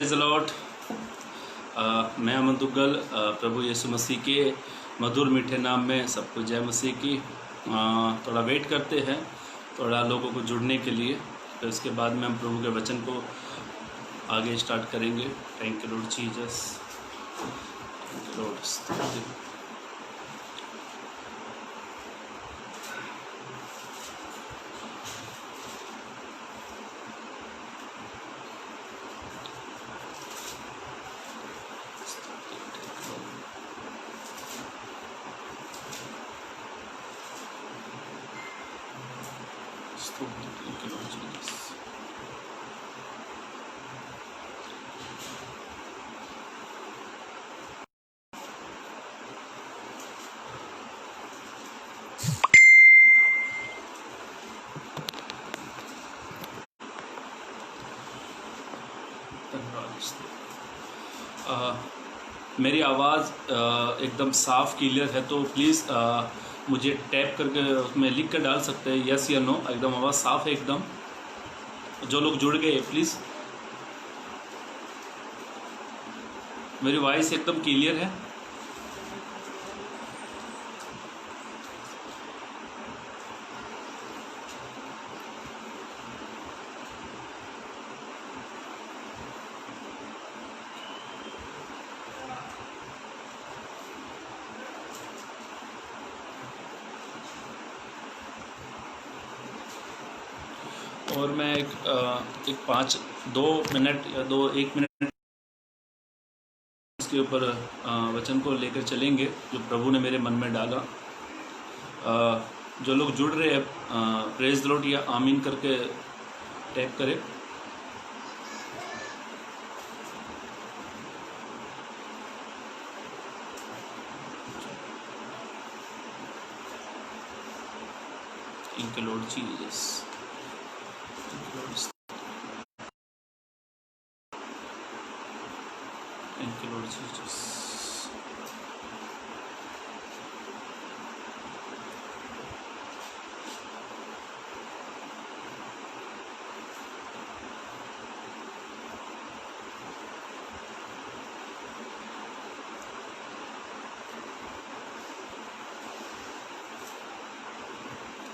Praise the Lord. मैं अमन दुग्गल प्रभु यीशु मसीह के मधुर मीठे नाम में सबको जय मसीह की। थोड़ा वेट करते हैं, थोड़ा लोगों को जुड़ने के लिए, फिर उसके बाद में हम प्रभु के वचन को आगे स्टार्ट करेंगे। Thank you Lord Jesus, thank you Lord. मेरी आवाज़ एकदम साफ़ क्लियर है तो प्लीज़ मुझे टैप करके उसमें लिख कर डाल सकते हैं यस या नो। एकदम आवाज़ साफ़ है एकदम। जो लोग जुड़ गए प्लीज़, मेरी वॉइस एकदम क्लियर है। और मैं एक 2 मिनट या 1 मिनट इसके ऊपर वचन को लेकर चलेंगे जो प्रभु ने मेरे मन में डाला। जो लोग जुड़ रहे हैं प्रेज़ द लॉर्ड या आमीन करके टैप करें। Thank you Lord Jesus, thank you Lord Jesus.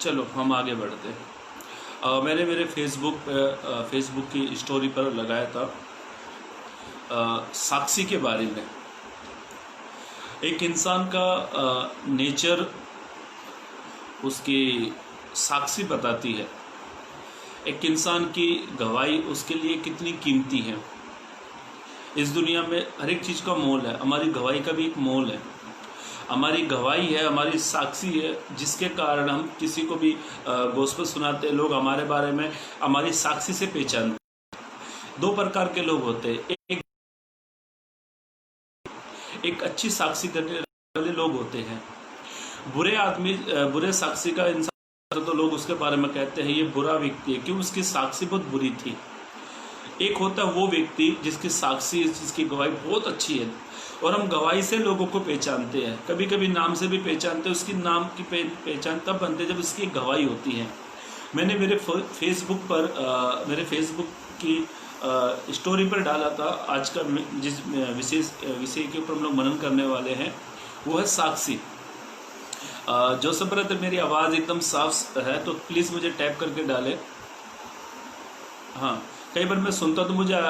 चलो हम आगे बढ़ते हैं। मैंने मेरे फेसबुक की स्टोरी पर लगाया था साक्षी के बारे में। एक इंसान का नेचर उसकी साक्षी बताती है। एक इंसान की गवाही उसके लिए कितनी कीमती है। इस दुनिया में हर एक चीज़ का मोल है, हमारी गवाही का भी एक मोल है। हमारी गवाही है, हमारी साक्षी है, जिसके कारण हम किसी को भी गोस्पेल सुनाते हैं। लोग हमारे बारे में हमारी साक्षी से पहचानते हैं। 2 प्रकार के लोग होते हैं। एक अच्छी साक्षी करने वाले लोग होते हैं। बुरे साक्षी का इंसान तो लोग उसके बारे में कहते हैं ये बुरा व्यक्ति है, क्यों? उसकी साक्षी बहुत बुरी थी। एक होता है वो व्यक्ति जिसकी साक्षी, जिसकी गवाही बहुत अच्छी है, और हम गवाही से लोगों को पहचानते हैं। कभी कभी नाम से भी पहचानते हैं। उसकी नाम की पहचान तब बनती है जब उसकी गवाही होती है। मैंने मेरे फेसबुक की स्टोरी पर डाला था। आज का जिस विषय के ऊपर हम लोग मनन करने वाले हैं वो है साक्षी। जो सब ब्रदर मेरी आवाज़ एकदम साफ है तो प्लीज़ मुझे टैप करके डालें। हाँ, कई बार मैं सुनता तो मुझे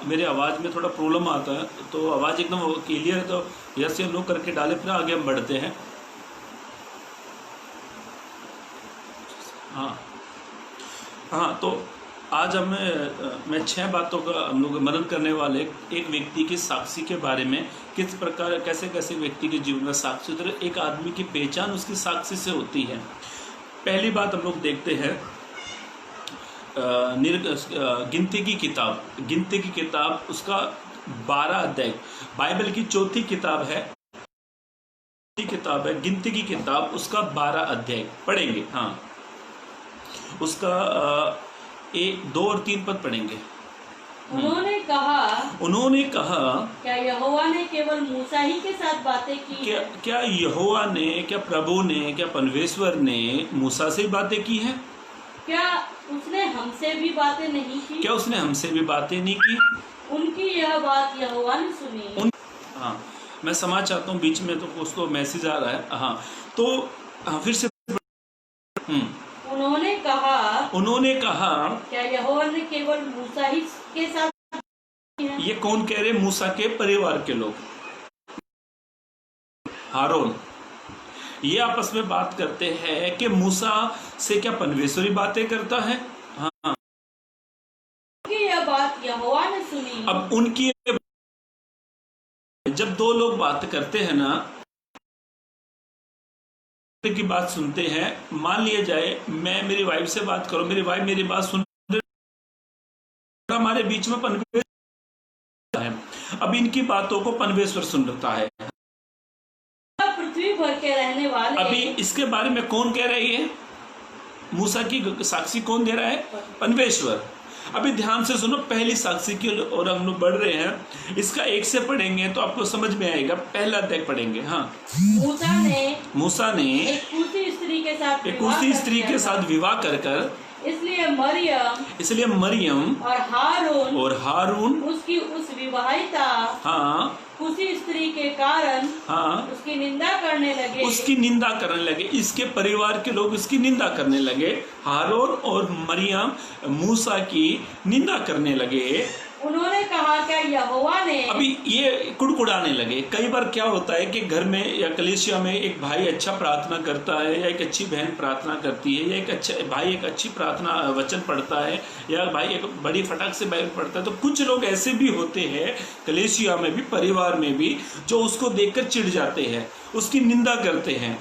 मेरी आवाज़ में थोड़ा प्रॉब्लम आता है, तो आवाज़ एकदम क्लियर है तो यस या नो करके डालें, फिर आगे हम बढ़ते हैं। हाँ, तो आज मैं 6 बातों का हम लोग मनन करने वाले। एक व्यक्ति की साक्षी के बारे में, किस प्रकार कैसे व्यक्ति के जीवन में साक्षी होती है। एक आदमी की पहचान उसकी साक्षी से होती है। पहली बात हम लोग देखते हैं गिनती की किताब उसका 12 अध्याय। बाइबल की चौथी किताब है गिनती की किताब, उसका 12 अध्याय पढ़ेंगे। हाँ, उसका 1, 2 और 3 पद पढ़ेंगे। उन्होंने कहा क्या यहोवा ने केवल मूसा ही के साथ बातें की? क्या यहोवा ने, क्या प्रभु ने, क्या परमेश्वर ने मूसा से बातें की हैं? क्या उसने हमसे भी बातें नहीं की? क्या उसने हमसे भी बातें नहीं की? उनकी यह बात यहोवा ने सुनी। हाँ, मैं समझ चाहता हूँ, बीच में तो कुछ तो मैसेज आ रहा है। हाँ, तो फिर से उन्होंने कहा क्या यहोवा ने केवल मूसा ही के साथ है? ये कौन कह रहे? मूसा के परिवार के लोग, हारून, ये आपस में बात करते हैं कि मूसा से क्या परमेश्वरी बातें करता है। हाँ, यह बात यहोवा ने सुनी। अब उनकी जब दो लोग बात करते हैं ना, की बात सुनते हैं, मान लिया जाए मैं मेरी वाइफ से बात करूं, मेरी वाइफ मेरी बात सुन, हमारे बीच में परमेश्वर है। अब इनकी बातों को परमेश्वर सुन रहा है। पृथ्वी भर के रहने वाले, अभी इसके बारे में कौन कह रही है? मूसा की साक्षी कौन दे रहा है? परमेश्वर। अभी ध्यान से सुनो, पहली साक्षी की और हम लोग बढ़ रहे हैं, इसका एक से पढ़ेंगे तो आपको समझ में आएगा। पहला अध्याय पढ़ेंगे। हाँ, मूसा ने एक कुशी स्त्री के साथ विवाह कर इसलिए मरियम और हारून उसकी उस विवाहिता, हाँ, कुशी स्त्री के कारण, हाँ, उसकी निंदा करने लगे। इसके परिवार के लोग इसकी निंदा करने लगे। हारून और मरियम मूसा की निंदा करने लगे। उन्होंने कहा क्या यहोवा ने, अभी ये कुड़कुड़ाने लगे। कई बार क्या होता है कि घर में या कलीसिया में एक भाई अच्छा प्रार्थना करता है, या एक अच्छी बहन प्रार्थना करती है, या एक अच्छा भाई एक अच्छी प्रार्थना वचन पढ़ता है, या भाई एक बड़ी फटाक से बाइबल पढ़ता है, तो कुछ लोग ऐसे भी होते हैं कलीसिया में भी, परिवार में भी, जो उसको देखकर चिढ़ जाते हैं, उसकी निंदा करते हैं।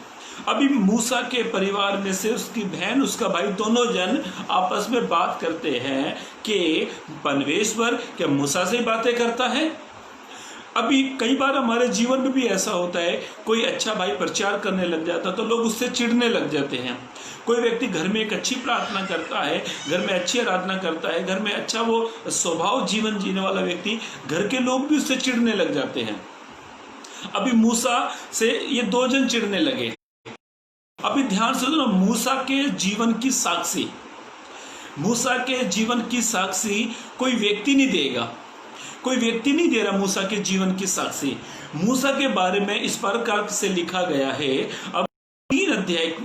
अभी मूसा के परिवार में से उसकी बहन, उसका भाई, दोनों जन आपस में बात करते हैं कि परमेश्वर क्या मूसा से बातें करता है। अभी कई बार हमारे जीवन में भी ऐसा होता है, कोई अच्छा भाई प्रचार करने लग जाता तो लोग उससे चिढ़ने लग जाते हैं। कोई व्यक्ति घर में एक अच्छी प्रार्थना करता है, घर में अच्छी आराधना करता है, घर में अच्छा वो स्वभाव जीवन जीने वाला व्यक्ति, घर के लोग भी उससे चिढ़ने लग जाते हैं। अभी मूसा से ये दो जन चिढ़ने लगे। अभी ध्यान से सुनो, मूसा के जीवन की साक्षी, मूसा के जीवन की साक्षी कोई व्यक्ति नहीं देगा, कोई व्यक्ति नहीं दे रहा मूसा के जीवन की साक्षी। मूसा के बारे में इस प्रकार से लिखा गया है। अब 3 अध्याय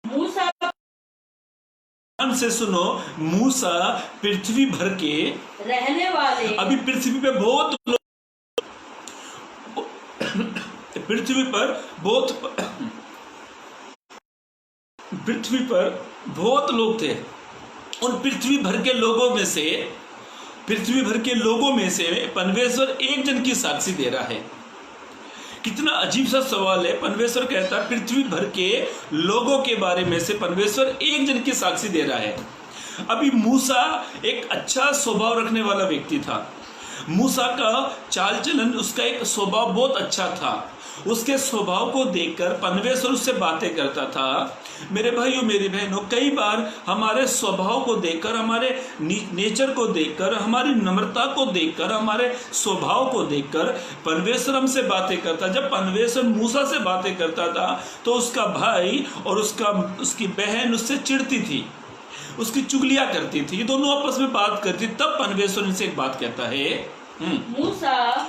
मूसा, ध्यान से सुनो, मूसा पृथ्वी भर के रहने वाले, अभी पृथ्वी पे बहुत लोग, पृथ्वी पर बहुत लोग थे। उन पृथ्वी भर के लोगों में से परमेश्वर एक जन की साक्षी दे रहा है। कितना अजीब सा सवाल है। परमेश्वर कहता है पृथ्वी भर के लोगों के बारे में से परमेश्वर एक जन की साक्षी दे रहा है। अभी मूसा एक अच्छा स्वभाव रखने वाला व्यक्ति था। मूसा का चाल चलन, उसका एक स्वभाव बहुत अच्छा था। उसके स्वभाव को देखकर परमेश्वर उससे बातें करता था। मेरे भाइयों मेरी बहनों, कई बार हमारे स्वभाव को देखकर, हमारे नेचर को देखकर, हमारी नम्रता को देखकर, हमारे स्वभाव को देखकर परमेश्वर हमसे बातें करता। जब परमेश्वर मूसा से बातें करता था तो उसका भाई और उसकी बहन उससे चिढ़ती थी, उसकी चुगलियां करती थी, ये दोनों आपस में बात करती। तब परमेश्वर इनसे एक बात कहता है, मूसा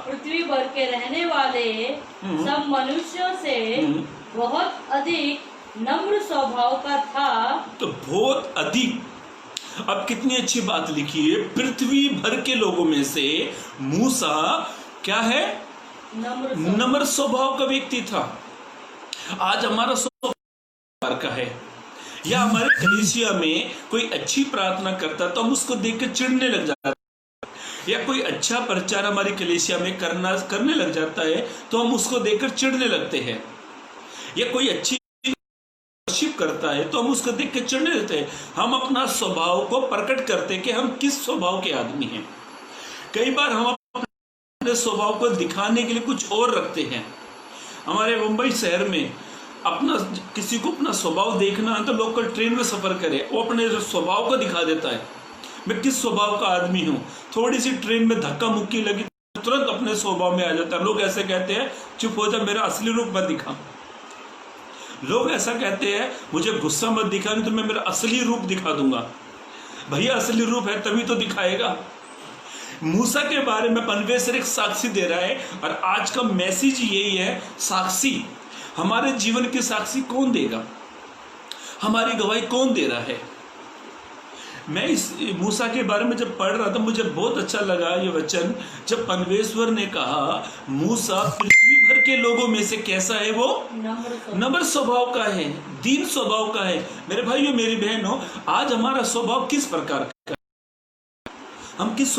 पृथ्वी भर के रहने वाले सब मनुष्यों से बहुत अधिक नम्र स्वभाव का था। तो बहुत अधिक, अब कितनी अच्छी बात लिखी है। पृथ्वी भर के लोगों में से मूसा क्या है? नम्र स्वभाव का व्यक्ति था। आज हमारा स्वभाव का है, या हमारे कलीसिया में कोई अच्छी प्रार्थना करता तो हम उसको देखकर चिढ़ने लग जाते, या कोई अच्छा प्रचार हमारी कलीसिया में करने लग जाता है तो हम उसको देखकर चिढ़ने लगते हैं, या कोई अच्छी वर्शिप करता है तो हम उसको देखकर चिढ़ने लगते हैं। हम अपना स्वभाव को प्रकट करते हैं कि हम किस स्वभाव के आदमी हैं। कई बार हम अपने स्वभाव को दिखाने के लिए कुछ और रखते हैं। हमारे मुंबई शहर में किसी को अपना स्वभाव देखना है तो लोकल ट्रेन में सफर करे, वो अपने स्वभाव को दिखा देता है, मैं किस स्वभाव का आदमी हूँ। थोड़ी सी ट्रेन में धक्का मुक्की लगी तुरंत अपने स्वभाव में आ जाता है। लोग ऐसे कहते हैं चुप हो जा, मेरा असली रूप मत दिखा। लोग ऐसा कहते हैं मुझे गुस्सा मत दिखा, नहीं तो मैं मेरा असली रूप दिखा दूंगा। भैया असली रूप है तभी तो दिखाएगा। मूसा के बारे में परमेश्वर एक साक्षी दे रहा है, और आज का मैसेज यही है, साक्षी। हमारे जीवन की साक्षी कौन देगा? हमारी गवाही कौन दे रहा है? मैं इस मूसा के बारे में जब पढ़ रहा था मुझे बहुत अच्छा लगा ये वचन, जब परमेश्वर ने कहा मूसा पृथ्वी भर के लोगों में से कैसा है? वो नम्र स्वभाव का है, दीन स्वभाव का है। मेरे भाइयों मेरी बहनों, आज हमारा स्वभाव किस प्रकार का? हम किस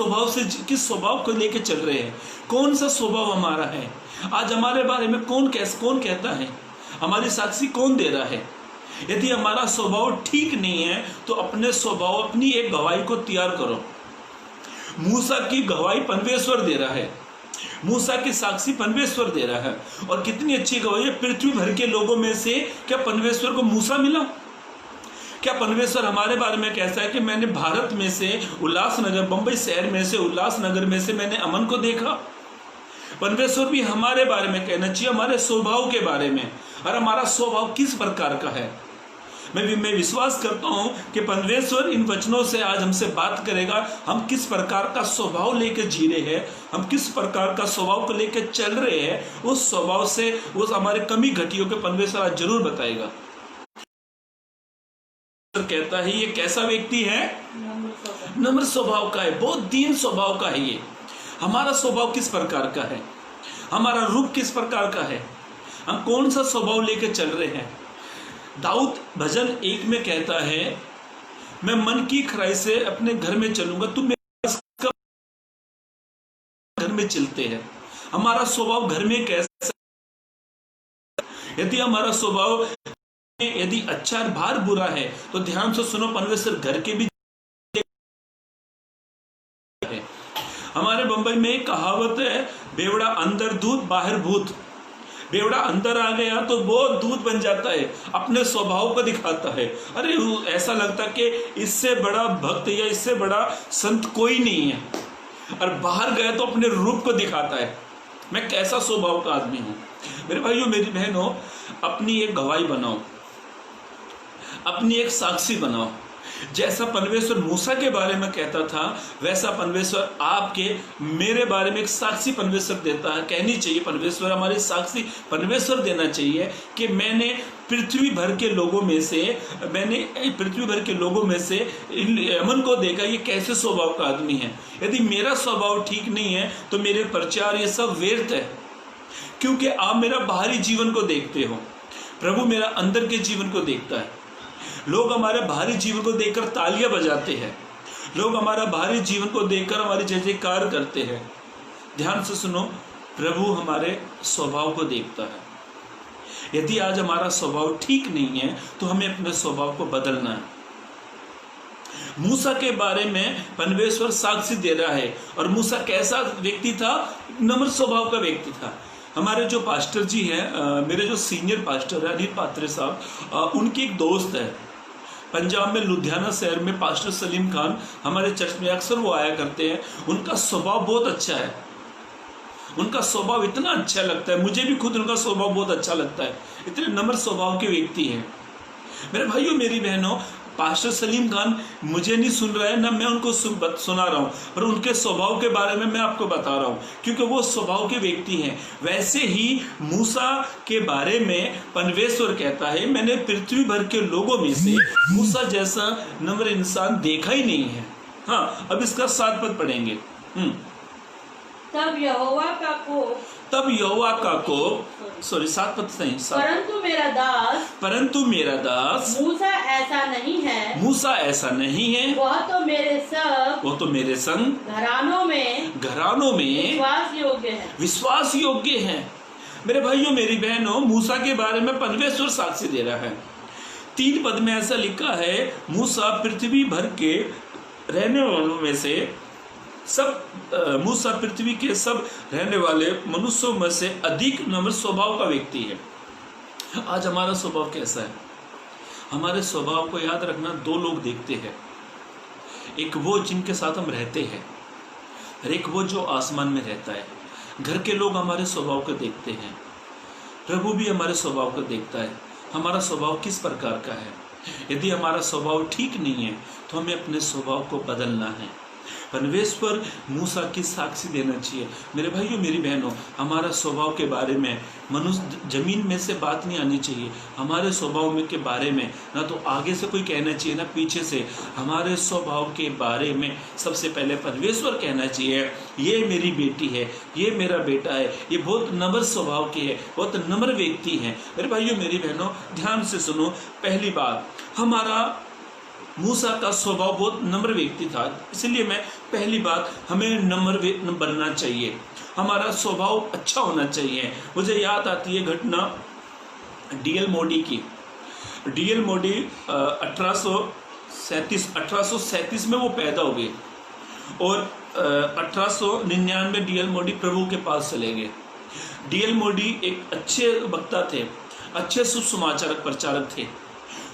स्वभाव को लेकर चल रहे हैं? कौन सा स्वभाव हमारा है? आज हमारे बारे में कौन कहता है? हमारी साक्षी कौन दे रहा है? यदि हमारा स्वभाव ठीक नहीं है तो अपने स्वभाव, अपनी एक गवाही को तैयार करो। मूसा की गवाही परमेश्वर दे रहा है, मूसा की साक्षी परमेश्वर दे रहा है, और कितनी अच्छी गवाही है। पृथ्वी भर के लोगों में से क्या परमेश्वर को मूसा मिला? क्या परमेश्वर हमारे बारे में कहता है कि मैंने भारत में से उल्लासनगर, बंबई शहर में से उल्लासनगर में से मैंने अमन को देखा? परमेश्वर भी हमारे बारे में कहना चाहिए, हमारे स्वभाव के बारे में, और हमारा स्वभाव किस प्रकार का है। मैं विश्वास करता हूं कि परमेश्वर इन वचनों से आज हमसे बात करेगा। हम किस प्रकार का स्वभाव लेकर जी रहे हैं, हम किस प्रकार का स्वभाव को लेकर चल रहे हैं, उस स्वभाव से, उस हमारे कमी घटियों के परमेश्वर आज जरूर बताएगा। कहता है ये कैसा व्यक्ति है? नम्र स्वभाव का है, बहुत दीन स्वभाव का है। ये हमारा स्वभाव किस प्रकार का है? हमारा रूप किस प्रकार का है? हम कौन सा स्वभाव लेकर चल रहे हैं? दाऊद भजन 1 में कहता है, मैं मन की खराई से अपने घर में चलूंगा, तुम मेरे घर में चलते हैं। हमारा स्वभाव घर में कैसा? यदि हमारा स्वभाव यदि अच्छा और बाहर बुरा है तो ध्यान से सुनो, परमेश्वर घर के भी है। हमारे बंबई में एक कहावत है, बेवड़ा अंदर दूध बाहर भूत। बेवड़ा अंदर आ गया तो वो दूध बन जाता है, अपने स्वभाव को दिखाता है। अरे ऐसा लगता कि इससे बड़ा भक्त या इससे बड़ा संत कोई नहीं है, और बाहर गए तो अपने रूप को दिखाता है, मैं कैसा स्वभाव का आदमी हूं। मेरे भाइयों मेरी बहनों, अपनी एक गवाही बनाओ, अपनी एक साक्षी बनाओ। जैसा परमेश्वर मूसा के बारे में कहता था, वैसा परमेश्वर आपके मेरे बारे में एक साक्षी परमेश्वर देता है। कहनी चाहिए परमेश्वर, हमारी साक्षी परमेश्वर देना चाहिए कि मैंने पृथ्वी भर के लोगों में से अमन को देखा, ये कैसे स्वभाव का आदमी है। यदि मेरा स्वभाव ठीक नहीं है तो मेरे प्रचार ये सब व्यर्थ है, क्योंकि आप मेरा बाहरी जीवन को देखते हो, प्रभु मेरा अंदर के जीवन को देखता है। लोग हमारे बाहरी जीवन को देखकर तालियां बजाते हैं, लोग हमारा बाहरी जीवन को देखकर हमारी जय जयकार करते हैं। ध्यान से सुनो, प्रभु हमारे स्वभाव को देखता है। यदि आज हमारा स्वभाव ठीक नहीं है तो हमें अपने स्वभाव को बदलना है। मूसा के बारे में परमेश्वर साक्षी दे रहा है, और मूसा कैसा व्यक्ति था? नम्र स्वभाव का व्यक्ति था। हमारे जो पास्टर जी हैं, मेरे जो सीनियर पास्टर है अनिल पात्रे साहब, उनकी एक दोस्त है पंजाब में लुधियाना शहर में, पास्टर सलीम खान, हमारे चर्च में अक्सर वो आया करते हैं। उनका स्वभाव बहुत अच्छा है, उनका स्वभाव इतना अच्छा लगता है, मुझे भी खुद उनका स्वभाव बहुत अच्छा लगता है। इतने नम्र स्वभाव के व्यक्ति हैं। मेरे भाइयों मेरी बहनों, पास्टर सलीम खान मुझे नहीं सुन रहा है, ना मैं उनको सुना रहा हूँ, पर उनके स्वभाव के बारे में मैं आपको बता रहा हूँ, क्योंकि वो स्वभाव के व्यक्ति हैं। वैसे ही मूसा के बारे में परमेश्वर कहता है, मैंने पृथ्वी भर के लोगों में से मूसा जैसा नम्र इंसान देखा ही नहीं है। हाँ, अब इसका 7 पद पढ़ेंगे। तब यहोवा का कोप 7 पद नहीं, परंतु मेरा दास मूसा ऐसा नहीं है, वह तो मेरे संग घरानों में विश्वास योग्य है। मेरे भाइयों मेरी बहनों, मूसा के बारे में परमेश्वर साक्षी दे रहा है। 3 पद में ऐसा लिखा है, मूसा पृथ्वी भर के रहने वालों में से मूसा पृथ्वी के सब रहने वाले मनुष्यों में से अधिक नम्र स्वभाव का व्यक्ति है। आज हमारा स्वभाव कैसा है? हमारे स्वभाव को याद रखना, 2 लोग देखते हैं, एक वो जिनके साथ हम रहते हैं, और एक वो जो आसमान में रहता है। घर के लोग हमारे स्वभाव को देखते हैं, प्रभु भी हमारे स्वभाव को देखता है। हमारा स्वभाव किस प्रकार का है? यदि हमारा स्वभाव ठीक नहीं है तो हमें अपने स्वभाव को बदलना है। परमेश्वर मूसा की साक्षी देना चाहिए। मेरे भाइयों मेरी बहनों, हमारा स्वभाव के बारे में मनुष्य जमीन में से बात नहीं आनी चाहिए। हमारे स्वभाव में के बारे में ना तो आगे से कोई कहना चाहिए ना पीछे से। हमारे स्वभाव के बारे में सबसे पहले परमेश्वर कहना चाहिए, ये मेरी बेटी है, ये मेरा बेटा है, ये बहुत नम्र स्वभाव की है, बहुत नम्र व्यक्ति है। मेरे भाइयों मेरी बहनों ध्यान से सुनो। पहली बात, हमारा मूसा का स्वभाव बहुत नम्र व्यक्ति था, इसलिए मैं पहली बात हमें नम्र बनना चाहिए, हमारा स्वभाव अच्छा होना चाहिए। मुझे याद आती है घटना डीएल मोडी की। डीएल मोडी 1837 में वो पैदा हो गए और 1899 डीएल मोडी प्रभु के पास चले गए। डीएल मोडी एक अच्छे वक्ता थे, अच्छे सुसमाचारक प्रचारक थे।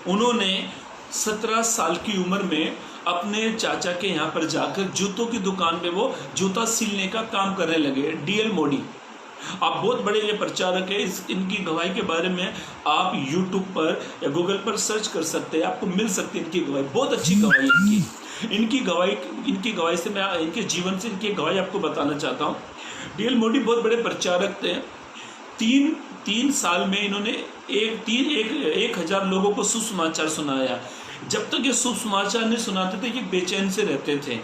उन्होंने 17 साल की उम्र में अपने चाचा के यहाँ पर जाकर जूतों की दुकान पे वो जूता सिलने का काम करने लगे। डीएल मोडी आप बहुत बड़े ये प्रचारक है। इनकी गवाही के बारे में आप YouTube पर या गूगल पर सर्च कर सकते हैं, आपको मिल सकती है इनकी गवाही। बहुत अच्छी गवाही इनकी गवाही से मैं इनके जीवन से इनकी गवाही आपको बताना चाहता हूँ। डीएल मोडी बहुत बड़े प्रचारक थे। तीन साल में इन्होंने 1000 लोगों को सुसमाचार सुनाया। जब तक ये सुसमाचार नहीं सुनाते थे ये बेचैन से रहते थे।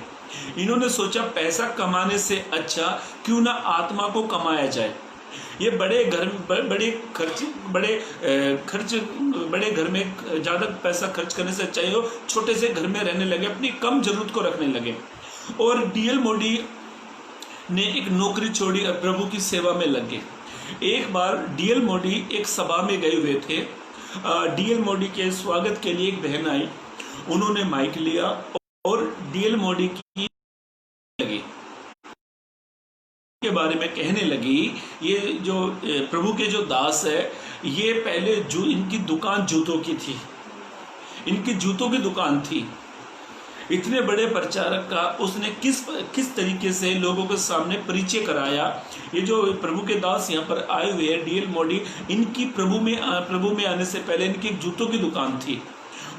इन्होंने सोचा पैसा कमाने से अच्छा क्यों ना आत्मा को कमाया जाए। ये बड़े घर में ज़्यादा पैसा खर्च करने से अच्छा हो छोटे से घर में रहने लगे, अपनी कम जरूरत को रखने लगे। और डीएल मोडी ने एक नौकरी छोड़ी और प्रभु की सेवा में लग गए। एक बार डीएल मोडी एक सभा में गए हुए थे। डीएल मोडी के स्वागत के लिए एक बहन आई, उन्होंने माइक लिया और डीएल मोडी की के बारे में कहने लगी, ये जो प्रभु के जो दास है ये पहले इनकी दुकान जूतों की थी, इनकी जूतों की दुकान थी। इतने बड़े प्रचारक का उसने किस तरीके से लोगों के सामने परिचय कराया। ये जो प्रभु के दास यहाँ पर आए हुए हैं डीएल मोडी, इनकी प्रभु में आने से पहले इनकी एक जूतों की दुकान थी।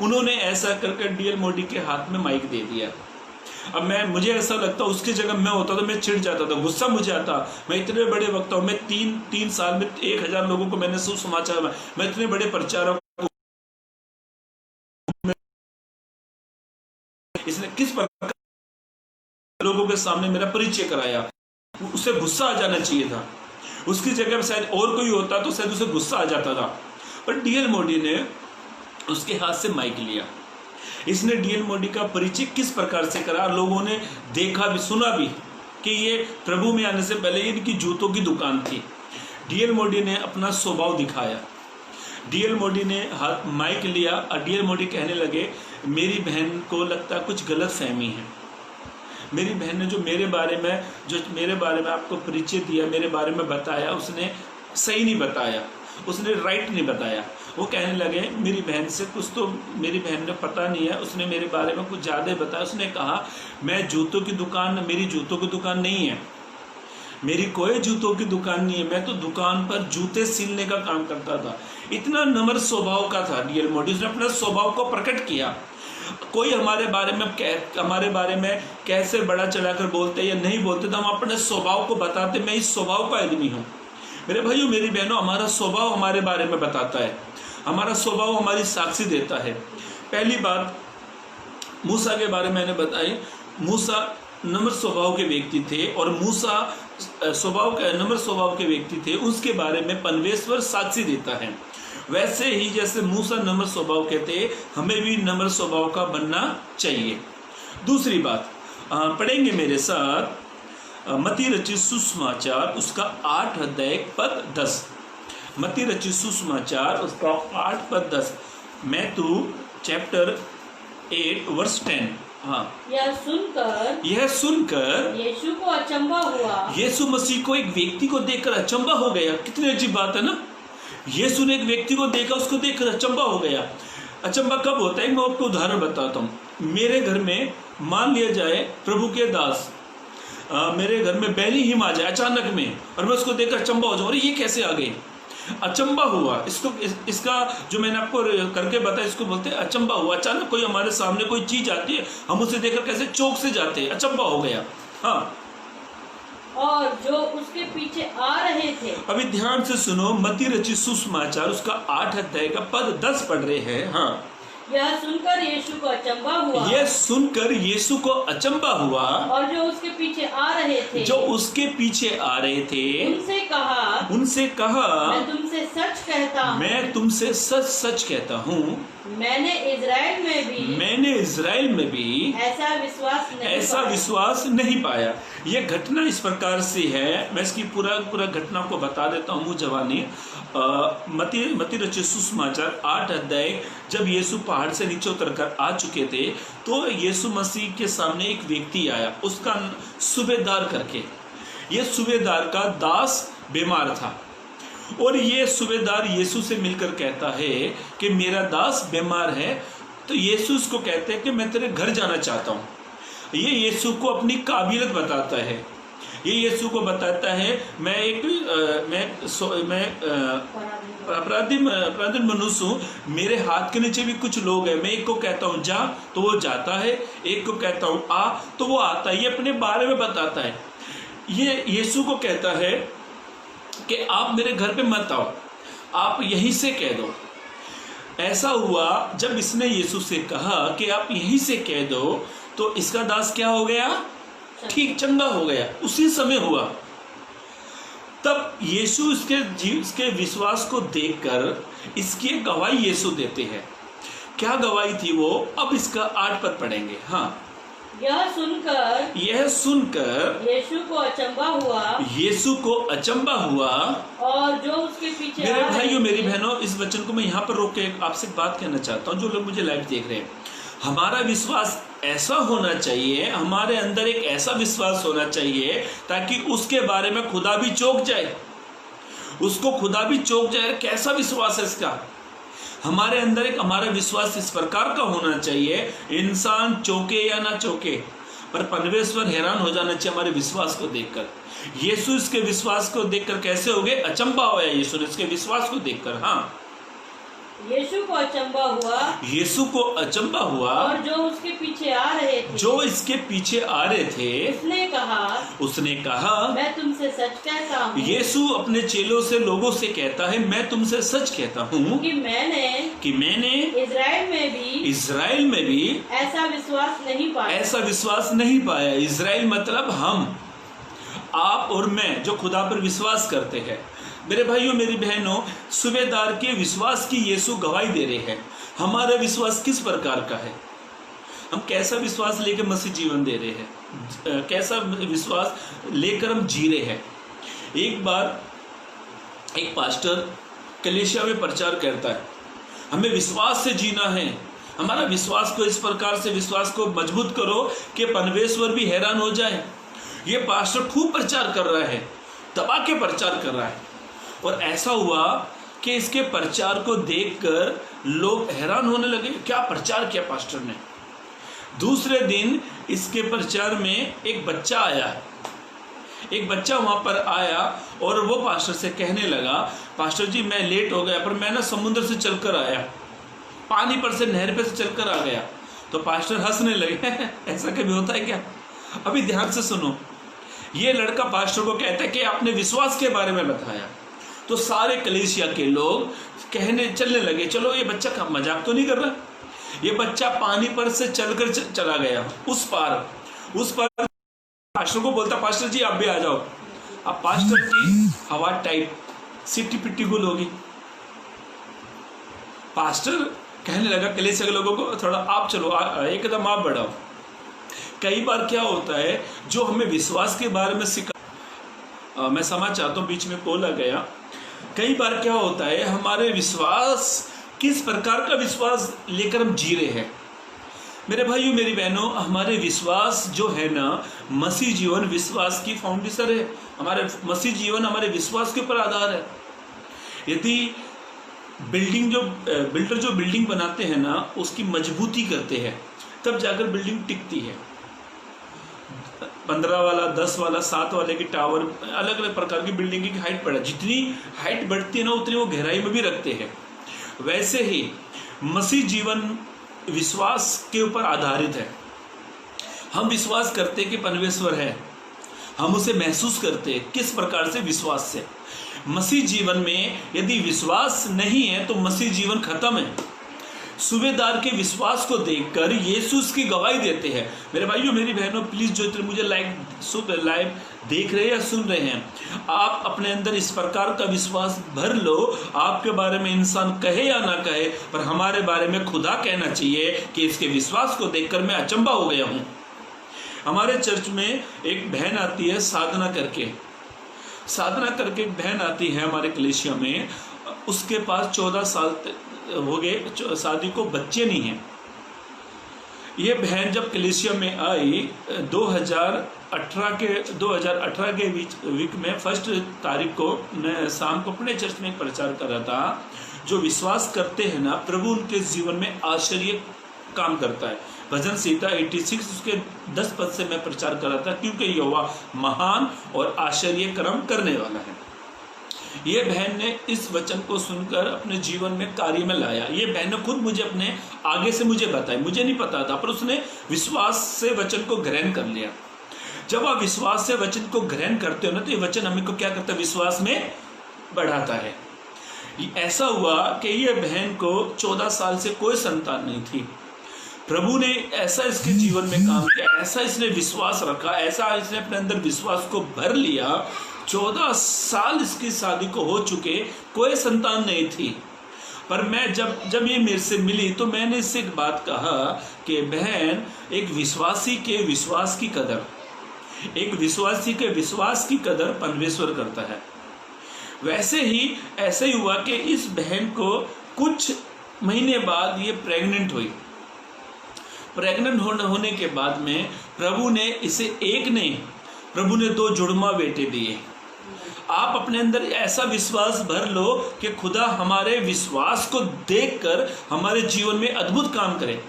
उन्होंने ऐसा करके डीएल मोडी के हाथ में माइक दे दिया। अब मुझे ऐसा लगता उसकी जगह मैं होता तो मैं चिढ़ जाता था, गुस्सा मुझे आता। मैं इतने बड़े वक्ता हूँ, मैं तीन साल में 1000 लोगों को मैंने सुसमाचार, मैं इतने बड़े प्रचारक, इसने किस प्रकार लोगों के सामने मेरा परिचय कराया। उसे गुस्सा आ जाना चाहिए था। उसकी जगह शायद और कोई होता तो शायद उसे गुस्सा आ जाता था। पर डीएल मोडी ने उसके हाथ से माइक लिया। इसने डीएल मोडी का परिचय किस प्रकार से करा, लोगों ने देखा भी सुना भी कि ये प्रभु में आने से पहले इनकी जूतों की दुकान थी। डीएल मोडी ने अपना स्वभाव दिखाया। डीएल मोडी ने हाथ माइक लिया और डीएल मोडी कहने लगे, मेरी बहन को लगता कुछ गलत फहमी है। मेरी बहन ने जो मेरे बारे में आपको परिचय दिया, मेरे बारे में बताया, उसने सही नहीं बताया, उसने राइट नहीं बताया। वो कहने लगे मेरी बहन से कुछ तो मेरी बहन ने पता नहीं है, उसने मेरे बारे में कुछ ज़्यादा बताया। उसने कहा मैं जूतों की दुकान, मेरी जूतों की दुकान नहीं है, मेरी कोई जूतों की दुकान नहीं है, मैं तो दुकान पर जूते सिलने का काम करता था। इतना नम्र स्वभाव का था डीएल मोडी। उसने अपने स्वभाव को प्रकट किया। कोई हमारे बारे में कैसे बड़ा चढ़ाकर बोलते या नहीं बोलते तो हम अपने स्वभाव को बताते, मैं इस स्वभाव का आदमी हूँ। मेरे भाइयों मेरी बहनों, हमारा स्वभाव हमारे बारे में बताता है, हमारा स्वभाव हमारी साक्षी देता है। पहली बात मूसा के बारे में मैंने बताई। मूसा नम्र स्वभाव के व्यक्ति थे और मूसा नम्र स्वभाव के व्यक्ति थे, उसके बारे में परमेश्वर साक्षी देता है। वैसे ही जैसे मूसा नम्र स्वभाव के थे, हमें भी नम्र स्वभाव का बनना चाहिए। दूसरी बात पढ़ेंगे मेरे साथ मत्ती रचित सुसमाचार उसका 8 अध्याय पद 10। मत्ती रचित सुसमाचार उसका 8 पद 10। Matthew chapter 8 verse 10। हाँ, यह सुनकर यीशु को अचंभा हुआ। यीशु मसीह को एक व्यक्ति को देखकर अचंभा हो गया। कितनी अजीब बात है ना। यीशु ने एक व्यक्ति को देखा, उसको देखकर अचंभा हो गया। अचंभा कब होता है, मैं आपको उदाहरण बताता हूँ। मेरे घर में मान लिया जाए प्रभु के दास मेरे घर में बैली हिम आ जाए अचानक में और मैं उसको देखकर अचंभा हो जाऊँ, अरे ये कैसे आ गए। अचंबा हुआ। इसका जो मैंने आपको करके बताया, इसको बोलते हैं अचंबा हुआ। अचानक कोई हमारे सामने कोई चीज आती है, हम उसे देखकर कैसे चौंक से जाते हैं, अचंबा हो गया। हाँ, और जो उसके पीछे आ रहे थे। अभी ध्यान से सुनो, मत्ती रचित सुसमाचार उसका 8 अध्याय का पद 10 पढ़ रहे हैं। हाँ, यह सुनकर यीशु को अचंबा हुआ। यह सुनकर यीशु को अचंबा हुआ। और जो उसके पीछे आ रहे थे, जो उसके पीछे आ रहे थे, उनसे कहा, मैं तुमसे सच कहता हूँ, मैं तुमसे सच सच कहता हूँ, मैंने इज़राइल में भी ऐसा विश्वास नहीं पाया। यह घटना इस प्रकार से है, मैं इसकी पूरा घटना को बता देता हूँ। मुँह जवानी मत्ती रचित सुसमाचार 8 अध्याय, जब यीशु पहाड़ से नीचे उतरकर आ चुके थे, तो यीशु मसीह के सामने एक व्यक्ति आया, उसका सूबेदार करके। ये सूबेदार का दास बीमार था, और ये सूबेदार यीशु से मिलकर कहता है कि मेरा दास बीमार है। तो यीशु उसको कहते हैं कि मैं तेरे घर जाना चाहता हूँ। ये यीशु को अपनी काबिलियत बताता है। ये यीशु को बताता है मैं अपराधी मनुष्य हूँ, मेरे हाथ के नीचे भी कुछ लोग हैं। मैं एक को कहता हूँ जा तो वो जाता है, एक को कहता हूँ आ तो वो आता है। ये अपने बारे में बताता है। ये यीशु को कहता है कि आप मेरे घर पे मत आओ, आप यहीं से कह दो। ऐसा हुआ जब इसने यीशु से कहा कि आप यहीं से कह दो, तो इसका दास क्या हो गया? ठीक, चंगा हो गया। उसी समय हुआ। तब यीशु इसके विश्वास को देखकर इसकी एक गवाही यीशु देते हैं। क्या गवाही थी वो? अब इसका 8 पद पढ़ेंगे। हाँ, यह सुनकर यीशु को अचंबा हुआ। और जो उसके पीछे मेरे भाइयों मेरी बहनों, इस वचन को मैं यहाँ पर रोक के आपसे बात कहना चाहता हूँ, जो लोग मुझे लाइव देख रहे हैं। हमारा विश्वास ऐसा होना चाहिए, हमारे अंदर एक ऐसा विश्वास होना चाहिए ताकि उसके बारे में खुदा भी चौंक जाए, उसको खुदा भी चौंक जाए। कैसा विश्वास है इसका? हमारे अंदर एक हमारा विश्वास इस प्रकार का होना चाहिए, इंसान चौंके या ना चौंके, पर परमेश्वर हैरान हो जाना चाहिए हमारे विश्वास को देखकर। यीशु इसके विश्वास को देखकर कैसे हो गए? अचंबा हुआ यीशु ने इसके विश्वास को देखकर। हाँ, यीशु को अचंबा हुआ। और जो उसके पीछे आ रहे थे, उसने कहा मैं तुमसे सच कहता हूँ। यीशु अपने चेलों से, लोगों से कहता है मैं तुमसे सच कहता हूँ कि मैंने इज़राइल में भी ऐसा विश्वास नहीं पाया। इज़राइल मतलब हम, आप और मैं, जो खुदा पर विश्वास करते हैं। मेरे भाइयों मेरी बहनों, सूबेदार के विश्वास की यीशु गवाही दे रहे हैं। हमारा विश्वास किस प्रकार का है? हम कैसा विश्वास लेकर मसीह जीवन दे रहे हैं? कैसा विश्वास लेकर हम जी रहे हैं? एक बार एक पास्टर कलीसिया में प्रचार करता है, हमें विश्वास से जीना है। हमारा विश्वास को इस प्रकार से विश्वास को मजबूत करो कि परमेश्वर भी हैरान हो जाए। ये पास्टर खूब प्रचार कर रहा है, दबा के प्रचार कर रहा है, और ऐसा हुआ कि इसके प्रचार को देखकर लोग हैरान होने लगे। क्या प्रचार किया पास्टर ने? दूसरे दिन इसके प्रचार में एक बच्चा आया, एक बच्चा वहां पर आया और वो पास्टर से कहने लगा, पास्टर जी मैं लेट हो गया, पर मैं ना समुद्र से चलकर आया, पानी पर से, नहर पे से चलकर आ गया। तो पास्टर हंसने लगे ऐसा कभी होता है क्या? अभी ध्यान से सुनो। ये लड़का पास्टर को कहता है कि आपने विश्वास के बारे में बताया। तो सारे कलीसिया के लोग चलने लगे, चलो ये बच्चा का मजाक तो नहीं कर रहा। ये बच्चा पानी पर से चलकर चला गया उस पार। पास्टर को बोलता, पास्टर जी आप भी आ जाओ। अब पास्टर की हवा टाइट, सिटी पिट्टी गुल होगी। पास्टर कहने लगा कलीसिया के लोगों को, थोड़ा आप चलो, एकदम आप बढ़ाओ। कई बार क्या होता है, जो हमें विश्वास के बारे में मैं समझ चाहता हूँ, बीच में कॉल आ गया। कई बार क्या होता है, हमारे विश्वास, किस प्रकार का विश्वास लेकर हम जी रहे हैं। मेरे भाइयों मेरी बहनों, हमारे विश्वास जो है ना, मसीह जीवन विश्वास की फाउंडेशन है। हमारे मसीह जीवन हमारे विश्वास के ऊपर आधार है। यदि बिल्डर जो बिल्डिंग बनाते हैं ना, उसकी मजबूती करते हैं, तब जाकर बिल्डिंग टिकती है। 15 वाला, 10 वाला, 7 वाले की टावर, अलग अलग प्रकार की बिल्डिंग की हाइट बढ़ा, जितनी हाइट बढ़ती है ना उतनी वो गहराई में भी रखते हैं। वैसे ही मसीह जीवन विश्वास के ऊपर आधारित है। हम विश्वास करते कि परमेश्वर है, हम उसे महसूस करते। किस प्रकार से? विश्वास से। मसीह जीवन में यदि विश्वास नहीं है तो मसीह जीवन खत्म है। सूबेदार के विश्वास को देखकर यीशु उसकी गवाही देते हैं। मेरे भाइयों, मेरी बहनों, प्लीज जो मुझे लाइव देख रहे हैं या सुन रहे हैं, आप अपने अंदर इस प्रकार का विश्वास भर लो। आपके बारे में इंसान कहे या ना कहे, पर हमारे बारे में खुदा कहना चाहिए कि इसके विश्वास को देखकर मैं अचंभा हो गया हूं। हमारे चर्च में एक बहन आती है, साधना करके एक बहन आती है हमारे कलीसिया में। उसके पास 14 साल हो गए शादी को, बच्चे नहीं हैं। ये बहन जब कलीसिया में आई 2018 के वीक में 1 तारीख को मैं शाम को अपने चर्च में एक प्रचार कर रहा था। जो विश्वास करते हैं ना, प्रभु उनके जीवन में आश्चर्य काम करता है। भजन संहिता 86 उसके 10 पद से मैं प्रचार कर रहा था, क्योंकि यहोवा महान और आश्चर्य कर्म करने वाला है। ये बहन ने इस वचन को सुनकर अपने जीवन में कार्य में लाया। ये बहन ने खुद मुझे अपने आगे से मुझे बताया, मुझे नहीं पता था, पर उसने विश्वास से वचन को ग्रहण कर लिया। जब आप विश्वास से वचन को ग्रहण करते हो ना, तो ये वचन हमें को क्या करता है? विश्वास में बढ़ाता है। ऐसा हुआ कि ये बहन को 14 साल से कोई संतान नहीं थी। प्रभु ने ऐसा इसके जीवन में काम किया, ऐसा इसने विश्वास रखा, ऐसा इसने अपने अंदर विश्वास को भर लिया। 14 साल इसकी शादी को हो चुके, कोई संतान नहीं थी। पर मैं जब ये मेरे से मिली तो मैंने इससे एक बात कहा कि बहन, एक विश्वासी के विश्वास की कदर परमेश्वर करता है। वैसे ही ऐसे ही हुआ कि इस बहन को कुछ महीने बाद ये प्रेग्नेंट हुई। प्रेग्नेंट होने के बाद में प्रभु ने इसे प्रभु ने 2 जुड़वा बेटे दिए। आप अपने अंदर ऐसा विश्वास भर लो कि खुदा हमारे विश्वास को देखकर हमारे जीवन में अद्भुत काम करे।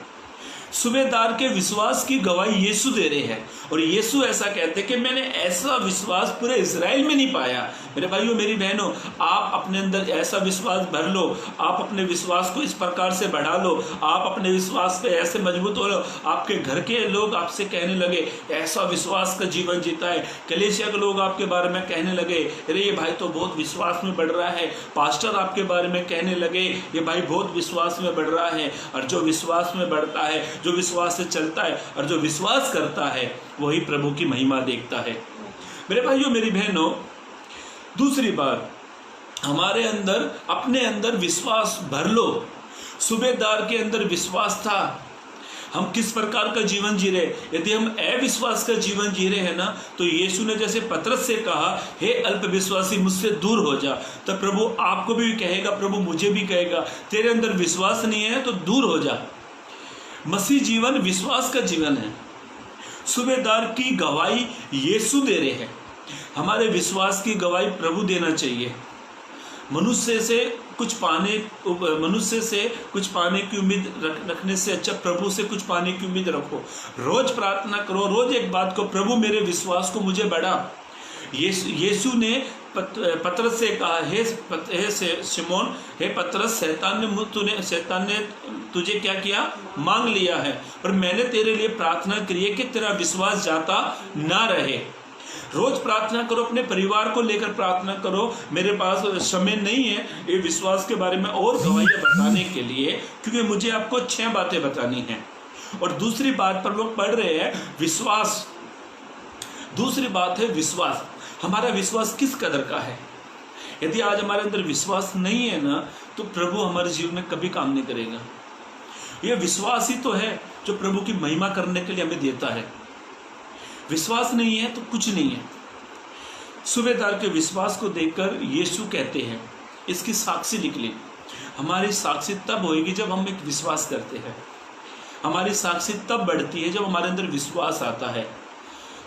सूबेदार के विश्वास की गवाही यीशु दे रहे हैं, और यीशु ऐसा कहते हैं कि मैंने ऐसा विश्वास पूरे इजराइल में नहीं पाया। मेरे भाइयों, मेरी बहनों, आप अपने अंदर ऐसा विश्वास भर लो, आप अपने विश्वास को इस प्रकार से बढ़ा लो, आप अपने विश्वास पे ऐसे मजबूत हो लो, आपके घर के लोग आपसे कहने लगे ऐसा विश्वास का जीवन जीता है। कलीसिया के लोग आपके बारे में कहने लगे, अरे ये भाई तो बहुत विश्वास में बढ़ रहा है। पास्टर आपके बारे में कहने लगे, ये भाई बहुत विश्वास में बढ़ रहा है। और जो विश्वास में बढ़ता है, जो विश्वास से चलता है और जो विश्वास करता है, वही प्रभु की महिमा देखता है। मेरे भाइयों, मेरी बहनों, दूसरी बात, हमारे अंदर अपने अंदर विश्वास भर लो। सूबेदार के अंदर विश्वास था। हम किस प्रकार का जीवन जी रहे? यदि हम अविश्वास का जीवन जी रहे हैं ना, तो यीशु ने जैसे पतरस से कहा, हे अल्प विश्वासी, मुझसे दूर हो जा, तो प्रभु आपको भी कहेगा, प्रभु मुझे भी कहेगा, तेरे अंदर विश्वास नहीं है तो दूर हो जा। मसीह जीवन विश्वास का जीवन है। सूबेदार की गवाही यीशु दे रहे हैं। हमारे विश्वास की गवाही प्रभु देना चाहिए। मनुष्य से कुछ पाने की उम्मीद रखने से अच्छा प्रभु से कुछ पाने की उम्मीद रखो। रोज प्रार्थना करो, रोज एक बात को, प्रभु मेरे विश्वास को मुझे बढ़ा। यीशु ने पतरस से कहा, हे शिमोन, हे पतरस, शैतान ने तुझे क्या किया? मांग लिया है, पर मैंने तेरे लिए प्रार्थना की है कि तेरा विश्वास जाता ना रहे। रोज प्रार्थना करो, अपने परिवार को लेकर प्रार्थना करो। मेरे पास समय नहीं है ये विश्वास के बारे में और गवाहियां बताने के लिए, क्योंकि मुझे आपको 6 बातें बतानी हैं। और दूसरी बात पर लोग पढ़ रहे हैं विश्वास। दूसरी बात है विश्वास। हमारा विश्वास किस कदर का है? यदि आज हमारे अंदर विश्वास नहीं है ना, तो प्रभु हमारे जीवन में कभी काम नहीं करेगा। यह विश्वास ही तो है जो प्रभु की महिमा करने के लिए हमें देता है। विश्वास नहीं है तो कुछ नहीं है। सूबेदार के विश्वास को देखकर यीशु कहते हैं, इसकी साक्षी निकली। हमारी साक्षी तब होगी जब हम एक विश्वास करते हैं। हमारी साक्षी तब बढ़ती है जब हमारे अंदर विश्वास आता है।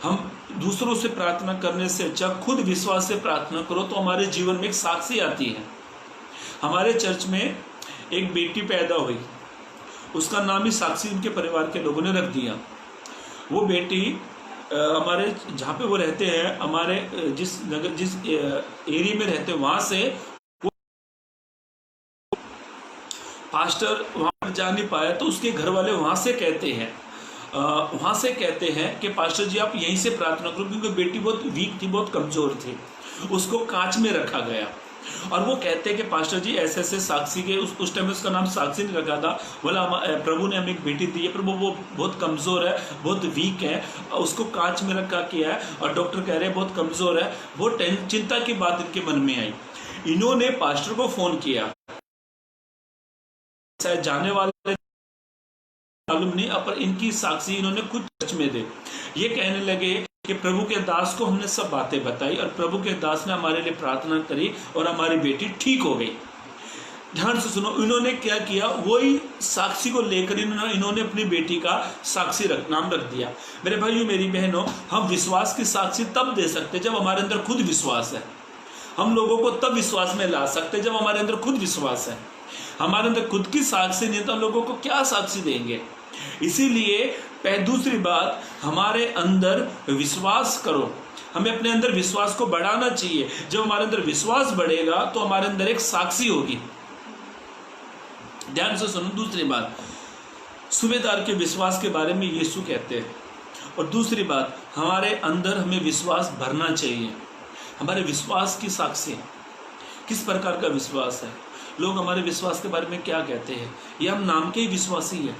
हम दूसरों से प्रार्थना करने से अच्छा खुद विश्वास से प्रार्थना करो, तो हमारे जीवन में एक साक्षी आती है। हमारे चर्च में एक बेटी पैदा हुई, उसका नाम ही साक्षी उनके परिवार के लोगों ने रख दिया। वो बेटी हमारे जहाँ पे वो रहते हैं, हमारे जिस नगर जिस एरिया में रहते हैं वहाँ से वो पास्टर वहाँ पर जा नहीं पाया, तो उसके घर वाले वहाँ से कहते हैं कि पास्टर जी आप यहीं से प्रार्थना करो, क्योंकि बेटी बहुत वीक थी, बहुत कमजोर थी, उसको कांच में रखा गया। और वो कहते हैं कि पास्टर जी ऐसे ऐसे साक्षी के उस टाइम में उसका नाम साक्षी नहीं रखा था, बोला प्रभु ने हमें एक बेटी दी है, पर वो बहुत कमज़ोर है, बहुत वीक है, उसको कांच में रखा किया है और डॉक्टर कह रहे हैं बहुत कमज़ोर है। बहुत चिंता की बात इनके मन में आई। इन्होंने पास्टर को फ़ोन किया, शायद जाने वाले मालूम नहीं, पर इनकी साक्षी इन्होंने खुद चर्च में दे। ये कहने लगे कि प्रभु के दास को हमने सब बातें बताई और प्रभु के दास ने हमारे लिए प्रार्थना करी और हमारी बेटी ठीक हो गई। ध्यान से सुनो, इन्होंने क्या किया, वही साक्षी को लेकर इन्होंने अपनी बेटी का साक्षी नाम रख दिया। मेरे भाइयों मेरी बहनों, हम विश्वास की साक्षी तब दे सकते जब हमारे अंदर खुद विश्वास है। हम लोगों को तब विश्वास में ला सकते जब हमारे अंदर खुद विश्वास है। हमारे अंदर खुद की साक्षी नहीं तो हम लोगों को क्या साक्षी देंगे। इसीलिए दूसरी बात, हमारे अंदर विश्वास करो। हमें अपने अंदर विश्वास को बढ़ाना चाहिए। जब हमारे अंदर विश्वास बढ़ेगा तो हमारे अंदर एक साक्षी होगी। ध्यान से सुनो, दूसरी बात, सूबेदार के विश्वास के बारे में यीशु कहते हैं। और दूसरी बात, हमारे अंदर हमें विश्वास भरना चाहिए। हमारे विश्वास की साक्षी, किस प्रकार का विश्वास है। लोग हमारे विश्वास के बारे में क्या कहते हैं, ये हम नाम के ही विश्वासी हैं।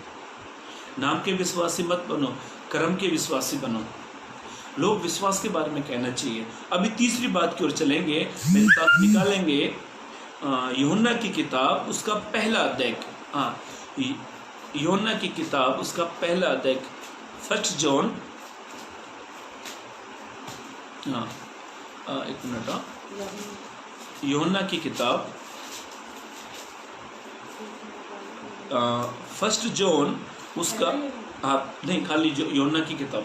नाम के विश्वासी मत बनो, कर्म के विश्वासी बनो। लोग विश्वास के बारे में कहना चाहिए। अभी तीसरी बात की ओर चलेंगे, मेरे साथ निकालेंगे यूहन्ना की किताब, उसका पहला अध्याय। यूहन्ना की किताब, उसका पहला अध्याय, 1 जॉन। एक मिनट। यूहन्ना की किताब 1 जॉन, उसका नहीं, खाली यूहन्ना की किताब,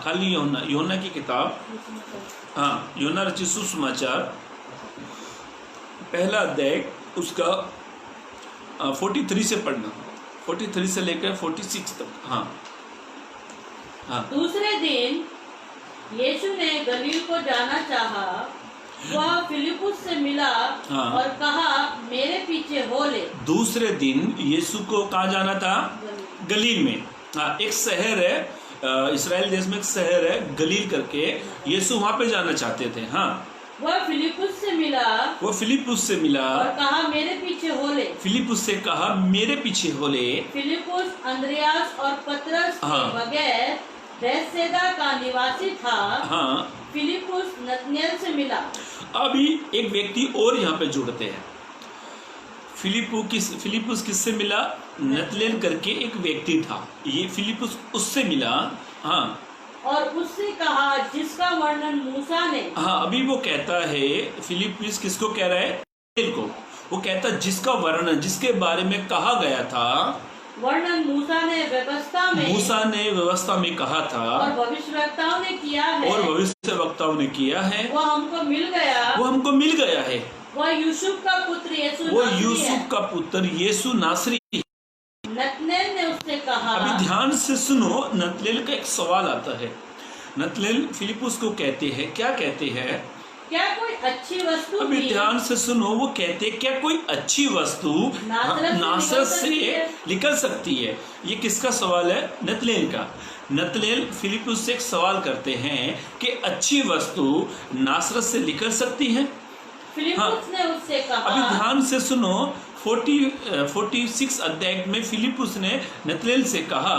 खाली यूहन्ना की किताब, यूहन्ना रचित सुसमाचार, पहला अध्याय, उसका 43 से पढ़ना, 43 से लेकर 46 तक। दूसरे दिन यीशु ने गलील को जाना चाहा। वह फिलिपुस से मिला और कहा मेरे पीछे हो ले। दूसरे दिन यीशु को कहाँ जाना था? गलील में। एक शहर है, इस्राएल देश में एक शहर है गलील करके, यीशु वहाँ पे जाना चाहते थे। वह फिलिपुस से मिला और कहा मेरे पीछे हो ले। फिलिपुस से कहा मेरे पीछे हो ले। फिलिपुस अंद्रयास और पतरस के बगैर बैतसैदा का निवासी था। फिलिपुस नतनेल से मिला। अभी एक व्यक्ति और यहाँ पे जुड़ते हैं। फिलिपुस किससे मिला? नतनेल करके एक व्यक्ति था, ये फिलिपुस उससे मिला। और उससे कहा जिसका वर्णन मूसा ने। अभी वो कहता है, फिलिपुस किसको कह रहा है? नतनेल को। वो कहता है जिसका वर्णन, जिसके बारे में कहा गया था, वर्णन मूसा ने व्यवस्था में कहा था और भविष्यवक्ताओं ने किया है, वो हमको मिल गया है। वह यूसुफ का पुत्र यीशु नासरी। नतनेल ने उससे कहा। अभी ध्यान से सुनो, नतनेल का एक सवाल आता है। नतनेल फिलिपुस को कहते हैं, क्या कहते हैं? क्या कोई अच्छी वस्तु? अभी ध्यान से सुनो, वो कहते क्या कोई अच्छी वस्तु नासरत से निकल सकती है? ये किसका सवाल है? नतनेल का। नतनेल फिलिपुस से एक सवाल करते हैं कि अच्छी वस्तु नासरत से निकल सकती है? फिलिपुस ने उससे कहा। अभी ध्यान से सुनो, 46 अध्याय में फिलिपुस ने नतनेल से कहा,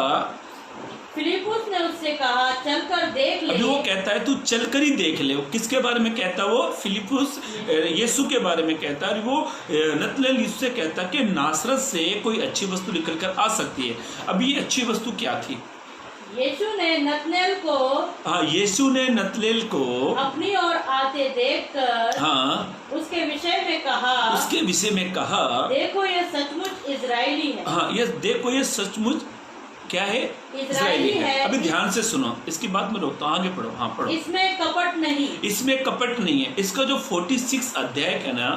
फिलिपुस ने उससे कहा चलकर देख ले। अभी वो कहता है तू चलकर ही देख ले। किसके बारे में कहता है वो? फिलिपुस यीशु के बारे में कहता है। वो नतनेल उससे कहता है कि नासरत से कोई अच्छी वस्तु निकल कर आ सकती है। अभी ये अच्छी वस्तु क्या थी? यीशु ने नतनेल को अपनी ओर आते देखकर उसके विषय में कहा देखो ये सचमुच इजरायली है। ये देखो ये सचमुच क्या है? इजरायली है। अभी ध्यान से सुनो, इसकी बात में रोकता हूँ, आगे पढ़ो। पढ़ो। इसमें कपट नहीं है। इसका जो 46 अध्याय है ना,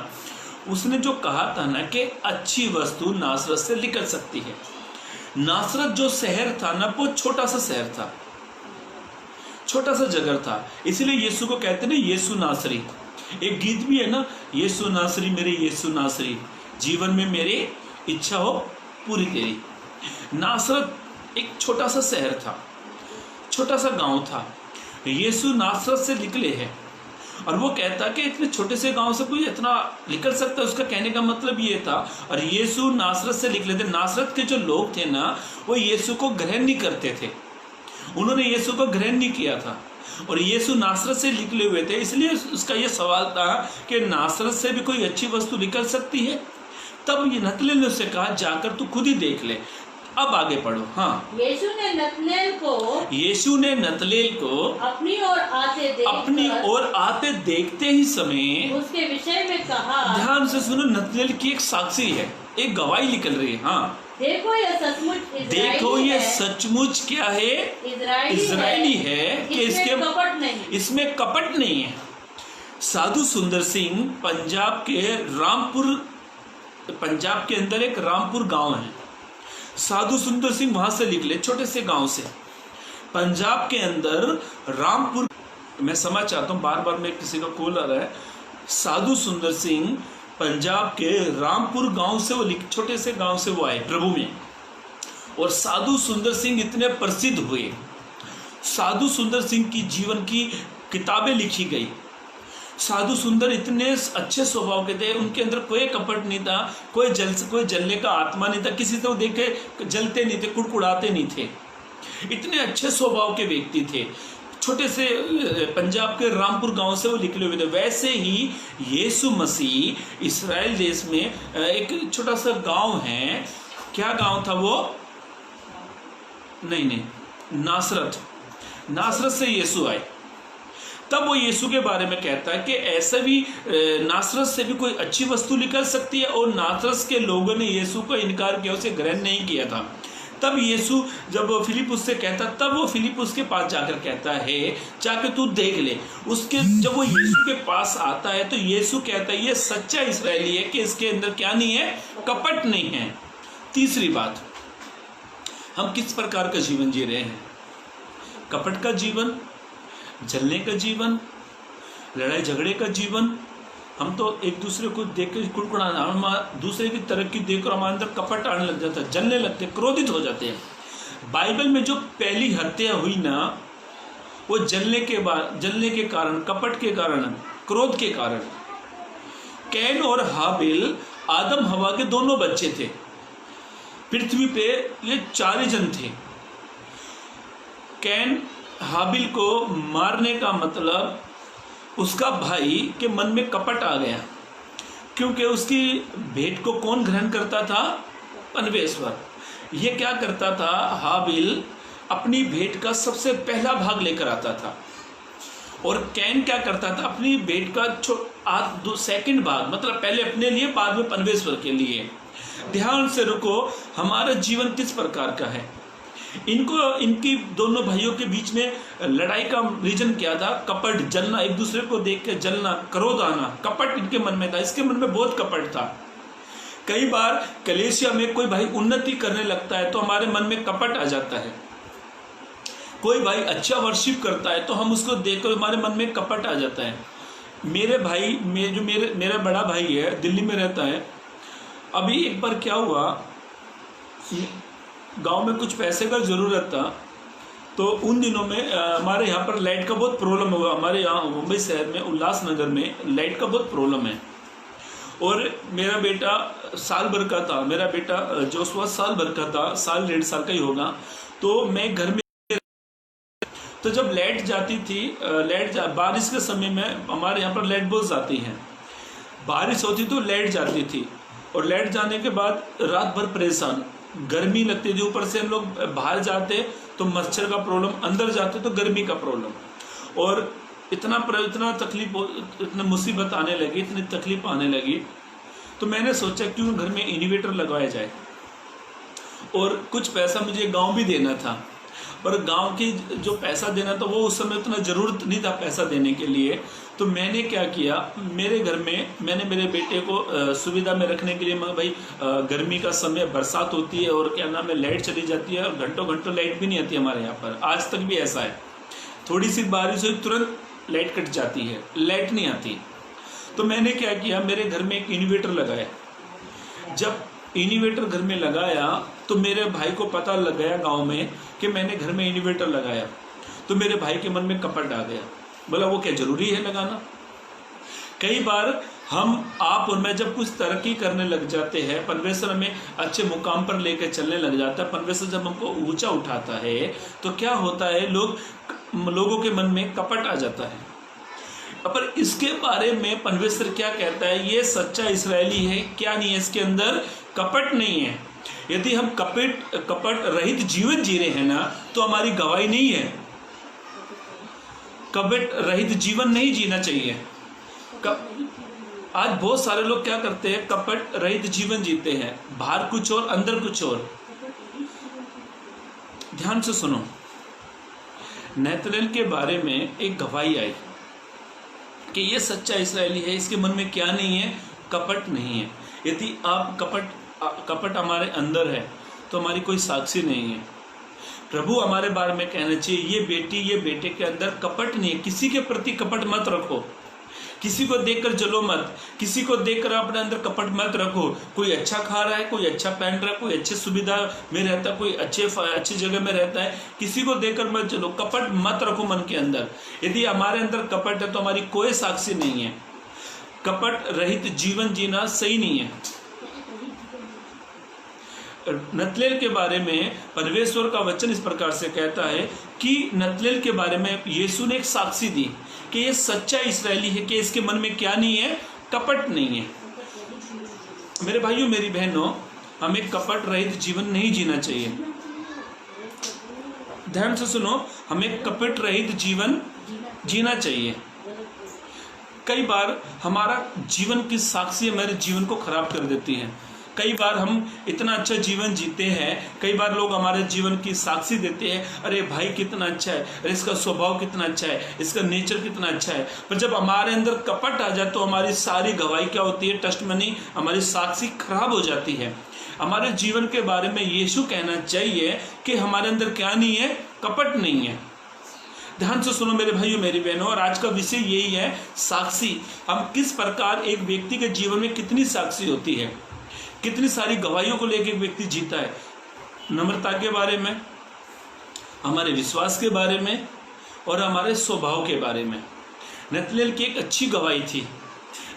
उसने जो कहा था ना कि अच्छी वस्तु नासरत से निकल सकती है। नासरत जो शहर था ना, वो छोटा सा शहर था। छोटा सा जगह था, इसलिए यीशु को कहते ना यीशु नासरी। एक गीत भी है ना, यीशु नासरी मेरे यीशु नासरी, जीवन में मेरी इच्छा हो पूरी तेरी। नासरत एक छोटा सा शहर था, छोटा सा गांव था। यीशु नासरत से निकले हैं और वो कहता कि इतने छोटे से गांव से कोई इतना निकल सकता है, उसका कहने का मतलब ये था। और यीशु नासरत से निकले थे। नासरत के जो लोग थे ना, वो यीशु को ग्रहण नहीं करते थे, उन्होंने यीशु को ग्रहण नहीं किया था। और यीशु नासरत से निकले हुए थे, इसलिए उसका ये सवाल था कि नासरत से भी कोई अच्छी वस्तु निकल सकती है। तब ये नतनेल ने उससे कहा, जाकर तू खुद ही देख ले। अब आगे पढ़ो। हाँ, यीशु ने नतनेल को अपनी ओर आते देखते ही समय उसके विषय में कहा। ध्यान से सुनो, नतनेल की एक साक्षी है, एक गवाही निकल रही है। हाँ, देखो ये सचमुच क्या है, इजरायली है कि इसमें कपट नहीं है। साधु सुंदर सिंह पंजाब के अंदर एक रामपुर गांव है। साधु सुंदर सिंह वहां से निकले, छोटे से गांव से, पंजाब के अंदर रामपुर। मैं समझ चाहता हूँ, बार बार में किसी का कॉल आ रहा है। साधु सुंदर सिंह पंजाब के रामपुर गांव से, वो छोटे से गांव से वो आए प्रभु में। और साधु सुंदर सिंह इतने प्रसिद्ध हुए, साधु सुंदर सिंह की जीवन की किताबें लिखी गई। साधु सुंदर इतने अच्छे स्वभाव के थे, उनके अंदर कोई कपट नहीं था, कोई जलने का आत्मा नहीं था, किसी से वो देख के जलते नहीं थे, कुड़कुड़ाते नहीं थे, इतने अच्छे स्वभाव के व्यक्ति थे। छोटे से पंजाब के रामपुर गांव से वो निकले हुए थे। वैसे ही यीशु मसीह इस्राएल देश में एक छोटा सा गांव है। क्या गांव था वो? नहीं, नासरत से यीशु आए। तब वो यीशु के बारे में कहता है कि ऐसा भी नासरत से भी कोई अच्छी वस्तु निकल सकती है। और नासरत के लोगों ने यीशु को इनकार किया, उसे ग्रहण नहीं किया था। तब यीशु जब फिलिपुस से कहता, तब वो फिलिपुस के पास जाकर कहता है, जाके तू देख ले। जब वो यीशु के पास आता है तो यीशु कहता है, ये सच्चा इस्राएली है कि इसके अंदर क्या नहीं है, कपट नहीं है। तीसरी बात, हम किस प्रकार का जीवन जी रहे हैं? कपट का जीवन, जलने का जीवन, लड़ाई झगड़े का जीवन। हम तो एक दूसरे को देख के कुड़कुड़ाना, दूसरे की तरक्की देखकर हमारे अंदर कपट आने लग जाता है, जलने लगते, क्रोधित हो जाते हैं। बाइबल में जो पहली हत्या हुई ना, वो जलने के कारण, कपट के कारण, क्रोध के कारण। कैन और हाबिल आदम हवा के दोनों बच्चे थे। पृथ्वी पे ये 4 जन थे। कैन हाबिल को मारने का मतलब उसका भाई के मन में कपट आ गया, क्योंकि उसकी भेंट को कौन ग्रहण करता था? परमेश्वर। ये क्या करता था? हाबिल अपनी भेंट का सबसे पहला भाग लेकर आता था, और कैन क्या करता था? अपनी भेंट का सेकंड भाग, मतलब पहले अपने लिए, बाद में परमेश्वर के लिए। ध्यान से रुको, हमारा जीवन किस प्रकार का है? इनकी दोनों भाइयों के बीच में लड़ाई का रीजन क्या था? कपट, जलना, एक दूसरे को देख के जलना, क्रोध आना, कपट इनके मन में था। इसके मन में बहुत कपट था। कई बार कलीसिया में कोई भाई उन्नति करने लगता है तो हमारे मन में कपट आ जाता है। कोई भाई अच्छा वर्शिप करता है तो हम उसको देखकर हमारे मन में कपट आ जाता है। मेरा बड़ा भाई है, दिल्ली में रहता है। अभी एक बार क्या हुआ, गांव में कुछ पैसे का ज़रूरत था, तो उन दिनों में हमारे यहाँ पर लाइट का बहुत प्रॉब्लम हुआ। हमारे यहाँ मुंबई शहर में उल्लासनगर में लाइट का बहुत प्रॉब्लम है। और मेरा बेटा साल भर का था, मेरा बेटा जोशुआ साल भर का था, 1.5 साल का ही होगा। तो मैं घर में, तो जब लाइट जाती थी, बारिश के समय में हमारे यहाँ पर लाइट बहुत जाती है। बारिश होती तो लाइट जाती थी, और लाइट जाने के बाद रात भर परेशान, गर्मी लगती थी। ऊपर से हम लोग बाहर जाते तो मच्छर का प्रॉब्लम, अंदर जाते तो गर्मी का प्रॉब्लम, और इतना तकलीफ, इतना मुसीबत आने लगी, इतनी तकलीफ आने लगी। तो मैंने सोचा क्यों घर में इन्वर्टर लगवाया जाए। और कुछ पैसा मुझे गांव भी देना था, पर गांव की जो पैसा देना था वो उस समय उतना ज़रूरत नहीं था पैसा देने के लिए। तो मैंने क्या किया, मेरे घर में मैंने मेरे बेटे को सुविधा में रखने के लिए, मैं भाई गर्मी का समय, बरसात होती है और क्या नाम है, लाइट चली जाती है, और घंटों घंटों लाइट भी नहीं आती हमारे यहाँ पर, आज तक भी ऐसा है। थोड़ी सी बारिश हुई तुरंत लाइट कट जाती है, लाइट नहीं आती। तो मैंने क्या किया, मेरे घर में एक इन्वर्टर लगाया। जब इन्वर्टर घर में लगाया तो मेरे भाई को पता लग गया गांव में कि मैंने घर में इन्वर्टर लगाया। तो मेरे भाई के मन में कपट आ गया, बोला वो क्या जरूरी है लगाना। कई बार आप और मैं जब कुछ तरक्की करने लग जाते हैं, परमेश्वर हमें अच्छे मुकाम पर लेकर चलने लग जाता है, परमेश्वर जब हमको ऊंचा उठाता है तो क्या होता है, लोगों के मन में कपट आ जाता है। पर इसके बारे में परमेश्वर क्या कहता है, ये सच्चा इस्राएली है, क्या नहीं है, इसके अंदर कपट नहीं है। यदि हम कपट रहित जीवन जी रहे हैं ना, तो हमारी गवाही नहीं है। कपट रहित जीवन नहीं जीना चाहिए। आज बहुत सारे लोग क्या करते हैं, कपट रहित जीवन जीते हैं, बाहर कुछ और अंदर कुछ और। ध्यान से सुनो, नतनेल के बारे में एक गवाही आई कि ये सच्चा इस्राएली है, इसके मन में क्या नहीं है, कपट नहीं है। यदि आप कपट हमारे अंदर है तो हमारी कोई साक्षी नहीं है। प्रभु हमारे बारे में कहना चाहिए, ये बेटी ये बेटे के अंदर कपट नहीं है। किसी के प्रति कपट मत रखो, किसी को देखकर जलो मत, किसी को देखकर अपने अंदर कपट मत रखो। कोई अच्छा खा रहा है, कोई अच्छा पहन रहा है, कोई अच्छी सुविधा में रहता है, कोई अच्छी जगह में रहता है, किसी को देखकर मत चलो, कपट मत रखो मन के अंदर। यदि हमारे अंदर कपट है तो हमारी कोई साक्षी नहीं है। कपट रहित जीवन जीना सही नहीं है। नतनेल के बारे में परमेश्वर का वचन इस प्रकार से कहता है कि नतनेल के बारे में यीशु ने एक साक्षी दी कि ये सच्चा इस्राएली है, कि इसके मन में क्या नहीं है, कपट नहीं है। मेरे भाइयों मेरी बहनों, हमें कपट रहित जीवन नहीं जीना चाहिए। ध्यान से सुनो, हमें कपट रहित जीवन जीना चाहिए। कई बार हमारा जीवन की साक्षी हमारे जीवन को खराब कर देती है। कई बार हम इतना अच्छा जीवन जीते हैं, कई बार लोग हमारे जीवन की साक्षी देते हैं, अरे भाई कितना अच्छा है, अरे इसका स्वभाव कितना अच्छा है, इसका नेचर कितना अच्छा है। पर जब हमारे अंदर कपट आ जाए तो हमारी सारी गवाही क्या होती है, टेस्टमनी, हमारी साक्षी खराब हो जाती है। हमारे जीवन के बारे में यीशु कहना चाहिए कि हमारे अंदर क्या नहीं है, कपट नहीं है। ध्यान से सुनो मेरे भाइयों मेरी बहनों, और आज का विषय यही है, साक्षी। हम किस प्रकार एक व्यक्ति के जीवन में कितनी साक्षी होती है, कितनी सारी गवाहियों को लेकर एक व्यक्ति जीता है। नम्रता के बारे में, हमारे विश्वास के बारे में और हमारे स्वभाव के बारे में। नतनेल की एक अच्छी गवाही थी।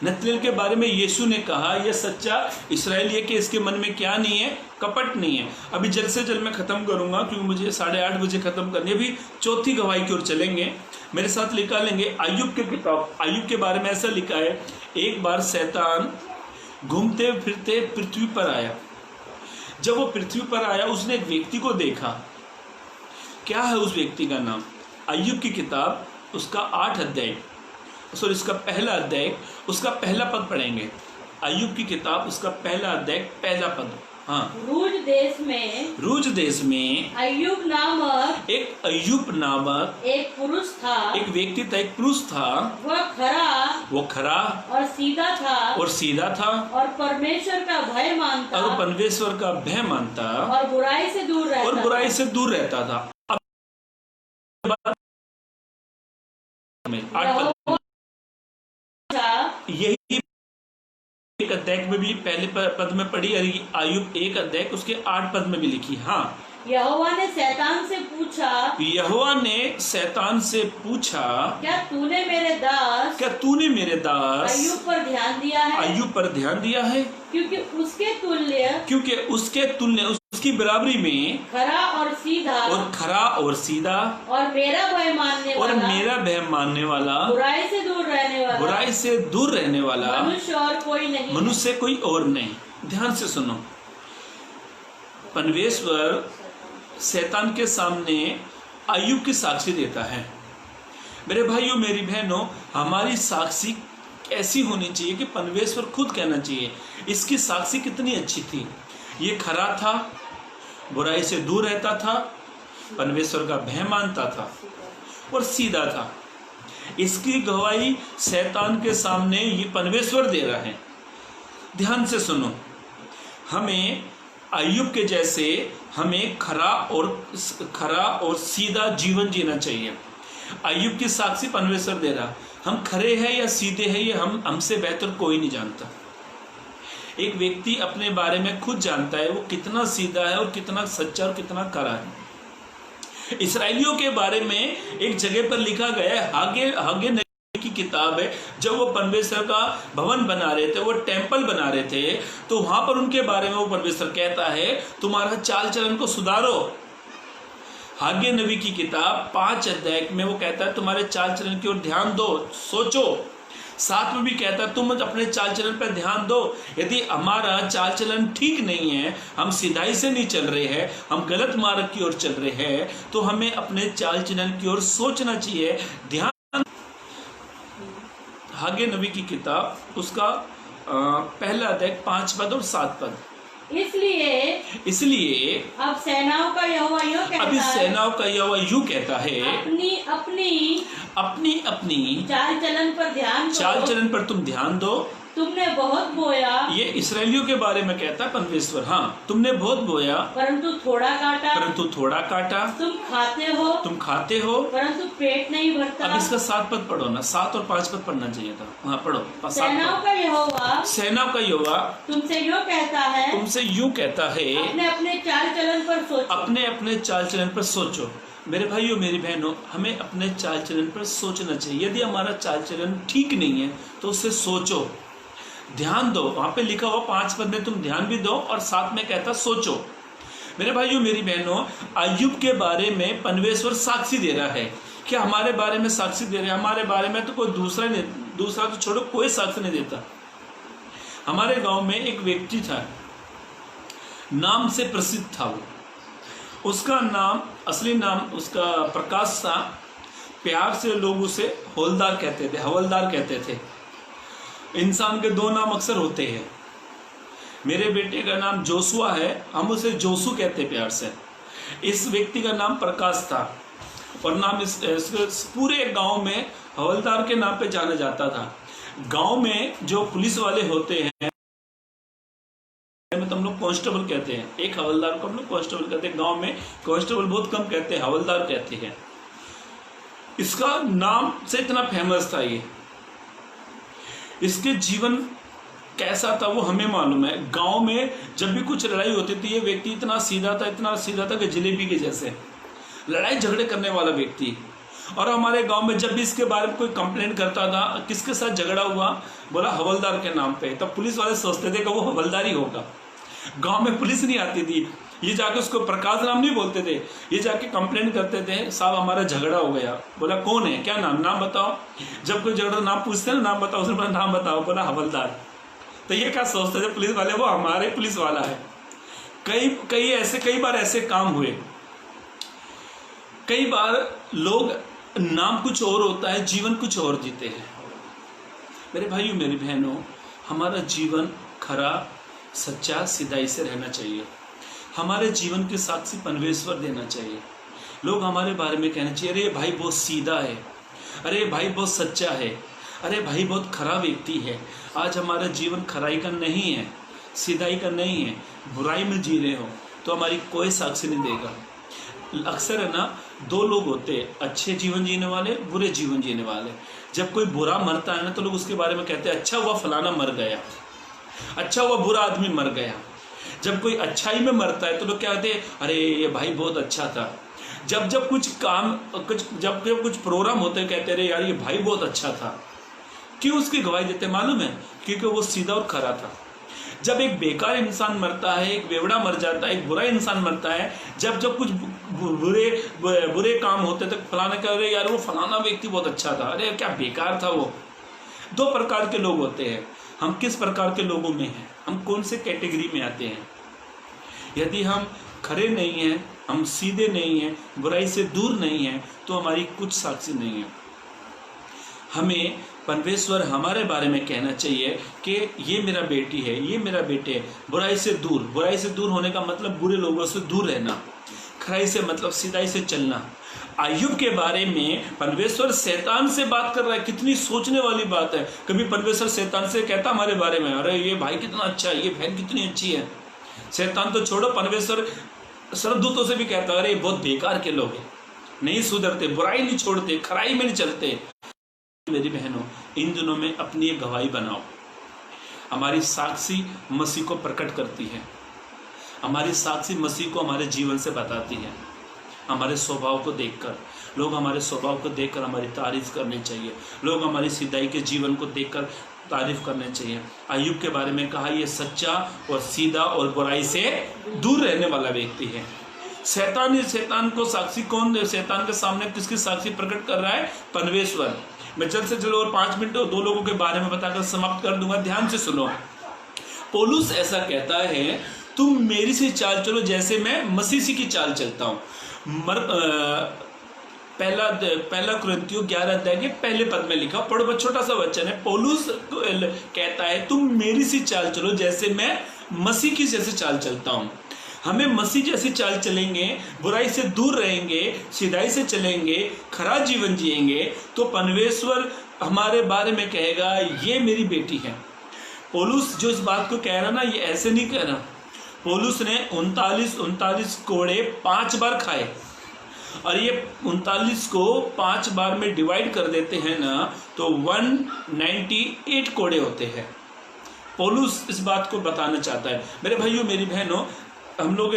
नतनेल के बारे में यीशु ने कहा, यह सच्चा इस्राएली है कि इसके मन में क्या नहीं है, कपट नहीं है। अभी जल्द से जल्द मैं खत्म करूंगा क्योंकि मुझे 8:30 बजे खत्म करनी है। अभी चौथी गवाही की ओर चलेंगे, मेरे साथ निकालेंगे अय्यूब के किताब। अय्यूब के बारे में ऐसा लिखा है, एक बार शैतान घूमते फिरते पृथ्वी पर आया। जब वो पृथ्वी पर आया, उसने एक व्यक्ति को देखा। क्या है उस व्यक्ति का नाम? अय्यूब की किताब उसका 8 अध्याय, सॉरी इसका पहला अध्याय, उसका पहला पद पढ़ेंगे। अय्यूब की किताब उसका पहला अध्याय पहला पद। हाँ, रूज देश में अय्यूब नामक एक पुरुष था, एक व्यक्ति था, एक पुरुष था। वो खरा और सीधा था और परमेश्वर का भय मानता और बुराई से दूर रहता था। यही एक अध्याय में भी पहले पद में पढ़ी, अय्यूब 1 अध्याय उसके 8 पद में भी लिखी। हाँ, यहोवा ने शैतान से पूछा, क्या तूने मेरे दास अय्यूब पर ध्यान दिया है? क्योंकि उसके तुल्य उसकी बराबरी में खरा और सीधा और मेरा भय मानने वाला बुराई से दूर रहने वाला मनुष्य कोई और नहीं। ध्यान से सुनो, परमेश्वर शैतान के सामने अय्यूब की साक्षी देता है। मेरे भाइयों मेरी बहनों, हमारी साक्षी कैसी होनी चाहिए कि परमेश्वर खुद कहना चाहिए, इसकी साक्षी कितनी अच्छी थी। ये खरा था, बुराई से दूर रहता था, परमेश्वर का भय मानता था और सीधा था। इसकी गवाही शैतान के सामने ये परमेश्वर दे रहा है। ध्यान से सुनो, हमें अय्यूब के जैसे हमें खरा और सीधा जीवन जीना चाहिए। अय्यूब की साक्षी परमेश्वर दे रहा, हम खरे हैं या सीधे हैं ये हमसे बेहतर कोई नहीं जानता। एक व्यक्ति अपने बारे में खुद जानता है वो कितना सीधा है और कितना सच्चा और कितना खरा है। इस्राएलियों के बारे में एक जगह पर लिखा गया है, हागे नबी की किताब है, जब वो परमेश्वर का भवन बना रहे थे, वो टेम्पल बना रहे थे, तो वहां पर उनके बारे में वो परमेश्वर कहता है तुम्हारा चाल चलन को सुधारो। हागे नबी की किताब 5 अध्याय में वो कहता है तुम्हारे चाल चलन की ओर ध्यान दो, सोचो। साथ में भी कहता है तुम अपने चाल चलन पर ध्यान दो। यदि हमारा चाल चलन ठीक नहीं है, हम सीधाई से नहीं चल रहे हैं, हम गलत मार्ग की ओर चल रहे हैं, तो हमें अपने चाल चलन की ओर सोचना चाहिए, ध्यान। हागे नबी की किताब उसका पहला अध्याय 5 पद और 7 पद। इसलिए अब सेनाओं का यहोवा यूं कहता है, अभी सेनाओं का यहोवा यूं कहता है, अपनी अपनी चाल चलन पर तुम ध्यान दो। तुमने बहुत बोया, ये इस्राएलियों के बारे में कहता है परमेश्वर। हाँ, तुमने बहुत बोया परंतु थोड़ा काटा। तुम खाते हो परंतु पेट नहीं भरता। अब इसका 7 पद पढ़ो ना, 7 और 5 पद पढ़ना चाहिए था। हाँ पढ़ो। सेनाओं का यहोवा तुमसे यूं कहता है, अपने अपने चाल चलन पर सोचो। मेरे भाइयों मेरी बहनों, हमें अपने चाल चलन पर सोचना चाहिए। यदि हमारा चाल चलन ठीक नहीं है तो उससे सोचो, ध्यान दो। वहां पे लिखा हुआ 5 पद में तुम ध्यान भी दो और साथ में कहता सोचो। मेरे भाइयों मेरी बहनों, अय्यूब के बारे में परमेश्वर साक्षी दे रहा है। क्या हमारे बारे में साक्षी दे रहे हैं? हमारे बारे में तो कोई दूसरा तो छोड़ो, कोई साक्षी नहीं देता। हमारे गांव में एक व्यक्ति था, नाम से प्रसिद्ध था वो। उसका नाम, असली नाम उसका प्रकाश था। प्यार से लोग उसे हवलदार कहते थे, हवलदार कहते थे। इंसान के 2 नाम अक्सर होते हैं। मेरे बेटे का नाम जोसुआ है, हम उसे जोसू कहते प्यार से। इस व्यक्ति का नाम प्रकाश था और नाम इस पूरे गांव में हवलदार के नाम पे जाना जाता था। गांव में जो पुलिस वाले होते हैं तो हम लोग कांस्टेबल कहते हैं, एक हवलदार को हम लोग कांस्टेबल कहते हैं। गांव में कांस्टेबल बहुत कम कहते हैं, हवलदार कहते हैं। इसका नाम से इतना फेमस था ये। इसके जीवन कैसा था वो हमें मालूम है। गांव में जब भी कुछ लड़ाई होती थी, ये व्यक्ति इतना सीधा था कि जलेबी के जैसे लड़ाई झगड़े करने वाला व्यक्ति। और हमारे गांव में जब भी इसके बारे में कोई कंप्लेंट करता था, किसके साथ झगड़ा हुआ, बोला हवलदार के नाम पे, तब पुलिस वाले सोचते थे कि वो हवलदार ही होगा। गांव में पुलिस नहीं आती थी, ये जाके उसको प्रकाश नाम नहीं बोलते थे, ये जाके कंप्लेंट करते थे साहब हमारा झगड़ा हो गया। बोला कौन है, क्या नाम बताओ। जब कोई झगड़ा नाम पूछते ना, नाम बताओ, उसने बोला नाम बताओ, बोला हवलदार। तो ये क्या सोचते थे पुलिस वाले, वो हमारे पुलिस वाला है। कई बार ऐसे काम हुए। कई बार लोग, नाम कुछ और होता है, जीवन कुछ और जीते हैं। मेरे भाइयों मेरी बहनों, हमारा जीवन खरा, सच्चा, सीधाई से रहना चाहिए। हमारे जीवन के साक्षी परमेश्वर देना चाहिए। लोग हमारे बारे में कहना चाहिए, अरे भाई बहुत सीधा है, अरे भाई बहुत सच्चा है, अरे भाई बहुत खरा व्यक्ति है। आज हमारा जीवन खराई का नहीं है, सीधाई का नहीं है, बुराई में जी रहे हो तो हमारी कोई साक्षी नहीं देगा। अक्सर है ना, 2 लोग होते हैं, अच्छे जीवन जीने वाले, बुरे जीवन जीने वाले। जब कोई बुरा मरता है ना तो लोग उसके बारे में कहते हैं अच्छा हुआ फलाना मर गया, अच्छा हुआ बुरा आदमी मर गया। जब कोई अच्छाई में मरता है तो लोग क्या कहते हैं, अरे ये भाई बहुत अच्छा था। जब कुछ प्रोग्राम होते हैं कहते हैं अरे यार ये भाई बहुत अच्छा था। क्यों उसकी गवाही देते मालूम है? क्योंकि वो सीधा और खरा था। जब एक बेकार इंसान मरता है, एक बेवड़ा मर जाता है, एक बुरा इंसान मरता है, जब कुछ बुरे काम होते तो फलाना कह रहे यार वो फलाना व्यक्ति बहुत अच्छा था, अरे क्या बेकार था वो। 2 प्रकार के लोग होते हैं। हम किस प्रकार के लोगों में हैं, हम कौन से कैटेगरी में आते हैं? यदि हम खरे नहीं हैं, हम सीधे नहीं हैं, बुराई से दूर नहीं हैं, तो हमारी कुछ साक्षी नहीं है। हमें परमेश्वर हमारे बारे में कहना चाहिए कि ये मेरा बेटी है, ये मेरा बेटे है। बुराई से दूर होने का मतलब बुरे लोगों से दूर रहना, खराई से मतलब सीधाई से चलना। अय्यूब के बारे में परमेश्वर शैतान से बात कर रहा है, कितनी सोचने वाली बात है। कभी परमेश्वर शैतान से कहता हमारे बारे में अरे ये भाई कितना अच्छा है, ये बहन कितनी अच्छी है। शैतान तो छोड़ो, परमेश्वर स्वर्गदूतों से भी कहता है अरे बहुत बेकार के लोग हैं, नहीं सुधरते, बुराई नहीं छोड़ते, खराई में नहीं चलते। मेरी बहनों, इन दिनों में अपनी एक गवाही बनाओ। हमारी साक्षी मसीह को प्रकट करती है, हमारी साक्षी मसीह को हमारे जीवन से बताती है। हमारे स्वभाव को देखकर लोग, हमारे स्वभाव को देखकर हमारी तारीफ करनी चाहिए। लोग हमारी सीधाई के जीवन को देखकर तारीफ करने चाहिए। अय्यूब के बारे में कहा, यह सच्चा और सीधा और बुराई से दूर रहने वाला व्यक्ति है। शैतान को साक्षी कौन, शैतान के सामने किसकी साक्षी प्रकट कर रहा है? परमेश्वर। मैं जल्द से जल्द और 5 मिनट 2 लोगों के बारे में बताकर समाप्त कर दूंगा, ध्यान से सुनो। पौलुस ऐसा कहता है, तुम मेरी सी चाल चलो जैसे मैं मसीह सी की चाल चलता हूँ। पहला कुरिन्थियों 11 अध्याय के पहले पद में लिखा, पढ़ो, बहुत छोटा सा वचन है। पौलुस कहता है, तुम मेरी सी चाल चलो जैसे मैं मसीह की जैसे चाल चलता हूँ। हमें मसीह जैसी चाल चलेंगे, बुराई से दूर रहेंगे, सीधाई से चलेंगे, खरा जीवन जिएंगे, तो परमेश्वर हमारे बारे में कहेगा, ये मेरी बेटी है। पौलुस जो इस बात को कह रहा ना, ये ऐसे नहीं कह रहा। पौलुस ने 39 कोड़े 5 बार खाए, और ये 39 को 5 बार में डिवाइड कर देते हैं ना, तो 198 कोड़े होते हैं। पौलुस इस बात को बताना चाहता है। मेरे भाइयों, मेरी बहनों, हम लोग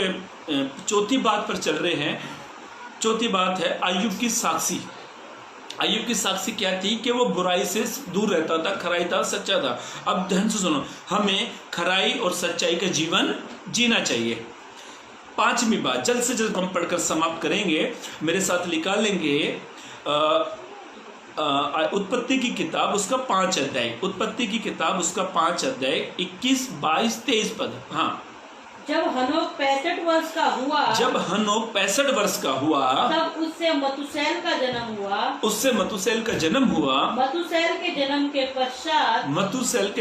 चौथी बात पर चल रहे हैं। चौथी बात है अय्यूब की साक्षी। अय्यूब की साक्षी क्या थी? कि वो बुराई से दूर रहता था, खराई था, सच्चा था। अब ध्यान से सुनो, हमें खराई और सच्चाई का जीवन जीना चाहिए। 5वीं बात, जल्द से जल्द हम पढ़कर समाप्त करेंगे, मेरे साथ निकालेंगे उत्पत्ति की किताब उसका 5 अध्याय। उत्पत्ति की किताब उसका 5 अध्याय 21, 22, 23 पद। हाँ, जब हनोक 65 वर्ष का हुआ, तब उससे मतुसेल का जन्म हुआ। मतुसेल के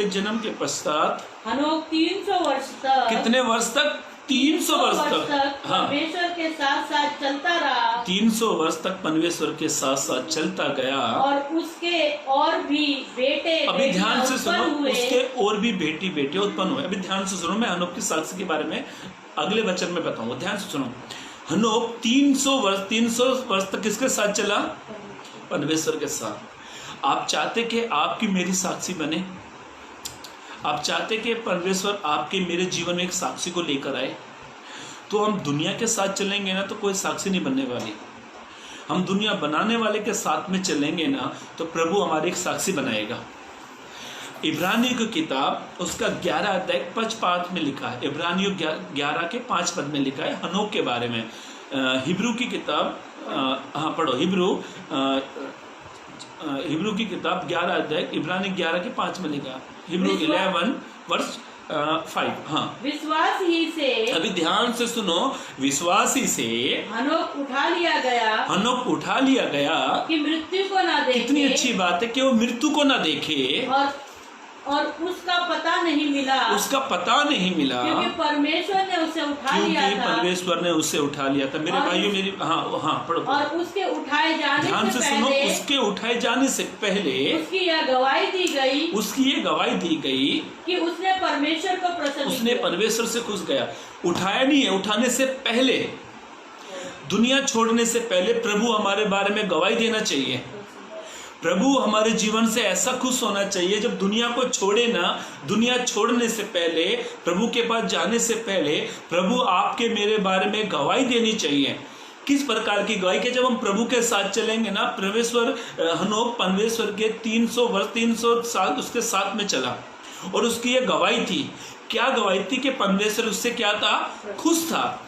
जन्म के पश्चात हनोक 300 वर्ष तक, कितने वर्ष तक? 300 वर्ष तक परमेश्वर के साथ साथ चलता रहा। 300 वर्ष तक परमेश्वर के साथ साथ चलता गया, और उसके और भी बेटे, अभी ध्यान से सुनो, उसके और भी बेटे उत्पन्न हुए। अभी ध्यान से सुनो, मैं हनोक की साक्षी के बारे में अगले वचन में बताऊंगा। ध्यान से सुनो, हनोक 300 वर्ष तक किसके साथ चला? परमेश्वर के साथ। आप चाहते कि आपकी मेरी साक्षी बने? आप चाहते कि परमेश्वर आपके मेरे जीवन में एक साक्षी को लेकर आए? तो हम दुनिया के साथ चलेंगे ना, तो कोई साक्षी नहीं बनने वाली। हम दुनिया बनाने वाले के साथ में चलेंगे ना, तो प्रभु हमारे एक साक्षी बनाएगा। इब्रानियों की किताब उसका 11 अध्याय 5 पद में लिखा है। इब्रानियों 11 के 5 पद में लिखा है हनोक के बारे में। हिब्रू की किताब, हाँ पढ़ो, हिब्रू की किताब 11 अध्याय, इब्रानी 11 के 5 में लिखा। हिब्रू 11 वर्ष 5। हाँ, विश्वास ही से, अभी ध्यान से सुनो, विश्वास ही से हनोक उठा लिया गया कि मृत्यु को ना देखे। कितनी अच्छी बात है कि वो मृत्यु को ना देखे, और उसका पता नहीं मिला, क्योंकि परमेश्वर ने उसे उठा लिया था। मेरे भाइयों, मेरी हाँ पढ़ो। और उसके उठाए जाने ध्यान से सुनो, उसके उठाए जाने से पहले उसकी ये गवाही दी गई कि उसने परमेश्वर को प्रसन्न किया। परमेश्वर से खुश गया। उठाया नहीं है, उठाने से पहले, दुनिया छोड़ने से पहले प्रभु हमारे बारे में गवाही देना चाहिए। प्रभु हमारे जीवन से ऐसा खुश होना चाहिए, जब दुनिया को छोड़े ना, दुनिया छोड़ने से पहले, प्रभु के पास जाने से पहले प्रभु आपके मेरे बारे में गवाही देनी चाहिए। किस प्रकार की गवाही? के जब हम प्रभु के साथ चलेंगे ना, परमेश्वर, हनोक परमेश्वर के 300 साल उसके साथ में चला, और उसकी ये गवाही थी। क्या गवाही थी? कि परमेश्वर उससे क्या था? खुश था,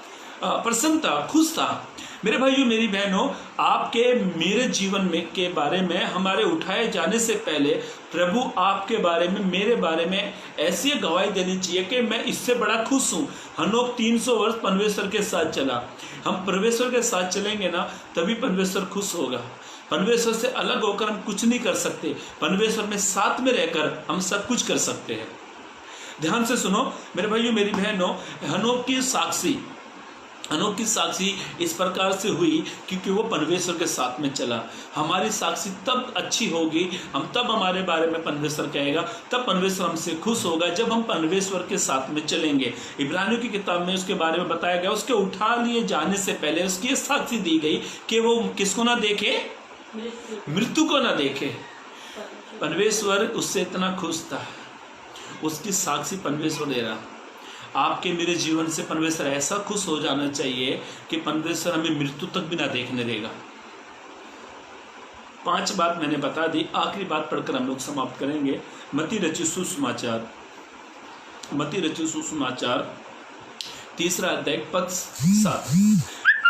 प्रसन्न था, खुश था। मेरे भाइयों, मेरी बहनों, आपके मेरे जीवन में के बारे में हमारे उठाए जाने से पहले प्रभु आपके बारे में, मेरे बारे में ऐसी गवाही देनी चाहिए कि मैं इससे बड़ा खुश हूँ। हनोक 300 वर्ष परमेश्वर के साथ चला। हम परमेश्वर के साथ चलेंगे ना, तभी परमेश्वर खुश होगा। परमेश्वर से अलग होकर हम कुछ नहीं कर सकते। परमेश्वर में साथ में रहकर हम सब कुछ कर सकते हैं। ध्यान से सुनो मेरे भाइयों, मेरी बहनों, हनोक की साक्षी, हनोक की साक्षी इस प्रकार से हुई क्योंकि वो परमेश्वर के साथ में चला। हमारी साक्षी तब अच्छी होगी, हम तब हमारे बारे में परमेश्वर कहेगा, तब परमेश्वर हमसे खुश होगा जब हम परमेश्वर के साथ में चलेंगे। इब्रानियों की किताब में उसके बारे में बताया गया, उसके उठा लिए जाने से पहले उसकी साक्षी दी गई कि वो किसको ना देखे, मृत्यु को ना देखे। परमेश्वर उससे इतना खुश था, उसकी साक्षी परमेश्वर दे रहा। आपके मेरे जीवन से परमेश्वर ऐसा खुश हो जाना चाहिए कि परमेश्वर हमें मृत्यु तक भी ना देखने देगा। 5 बात मैंने बता दी, आखिरी बात पढ़कर हम लोग समाप्त करेंगे। मत्ती रचित सुसमाचार, मत्ती रचित सुसमाचार 3 अध्याय पद 7,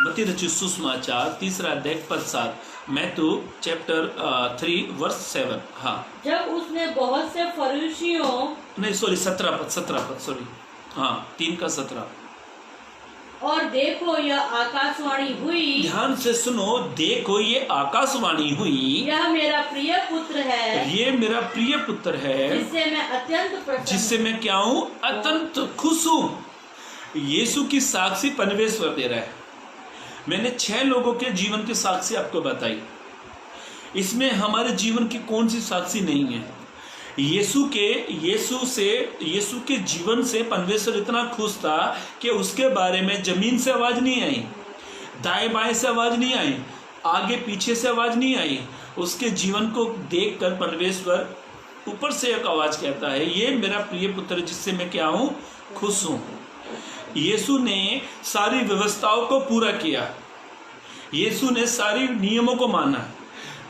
मत्ती रचित सुसमाचार 3 अध्याय पद 7, मैथ्यू चैप्टर 3 वर्स 7। हाँ, जब उसने बहुत से फरीसियों, नहीं सॉरी 17 पद सॉरी, हाँ 3 का 17। और देखो यह आकाशवाणी हुई, ध्यान से सुनो, देखो ये आकाशवाणी हुई, यह मेरा प्रिय पुत्र है, ये मेरा प्रिय पुत्र है, जिससे मैं अत्यंत प्रसन्न, जिससे मैं क्या हूँ, अत्यंत खुश हूँ। यीशु की साक्षी परमेश्वर दे रहा है। मैंने 6 लोगों के जीवन की साक्षी आपको बताई, इसमें हमारे जीवन की कौन सी साक्षी नहीं है। यीशु के जीवन से परमेश्वर इतना खुश था कि उसके बारे में जमीन से आवाज नहीं आई, दाएं बाएं से आवाज नहीं आई, आगे पीछे से आवाज नहीं आई। उसके जीवन को देखकर परमेश्वर ऊपर से एक आवाज कहता है, ये मेरा प्रिय पुत्र जिससे मैं क्या हूं, खुश हूं। यीशु ने सारी व्यवस्थाओं को पूरा किया, यीशु ने सारी नियमों को माना।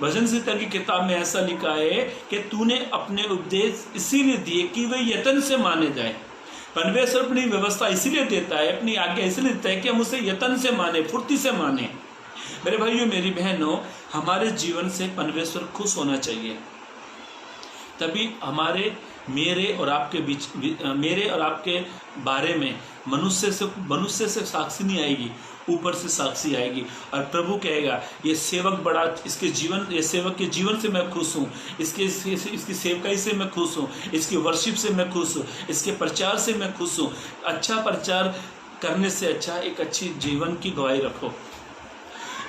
भजन संहिता की किताब में ऐसा लिखा है कि तूने अपने उपदेश इसीलिए दिए कि वे यत्न से माने जाए। परमेश्वर अपनी व्यवस्था इसीलिए देता है, अपनी आज्ञा इसीलिए देता है कि हम उसे यत्न से माने, फुर्ती से माने। मेरे भाइयों मेरी बहनों, हमारे जीवन से परमेश्वर खुश होना चाहिए, तभी मेरे और आपके बारे में मनुष्य से साक्षी नहीं आएगी, ऊपर से साक्षी आएगी। और प्रभु कहेगा, ये सेवक बड़ा, ये सेवक के जीवन से मैं खुश हूँ, इसकी सेवकाई से मैं खुश हूँ, इसकी वर्शिप से मैं खुश हूँ, इसके प्रचार से मैं खुश हूँ। अच्छा प्रचार करने से अच्छा एक अच्छी जीवन की गवाही रखो।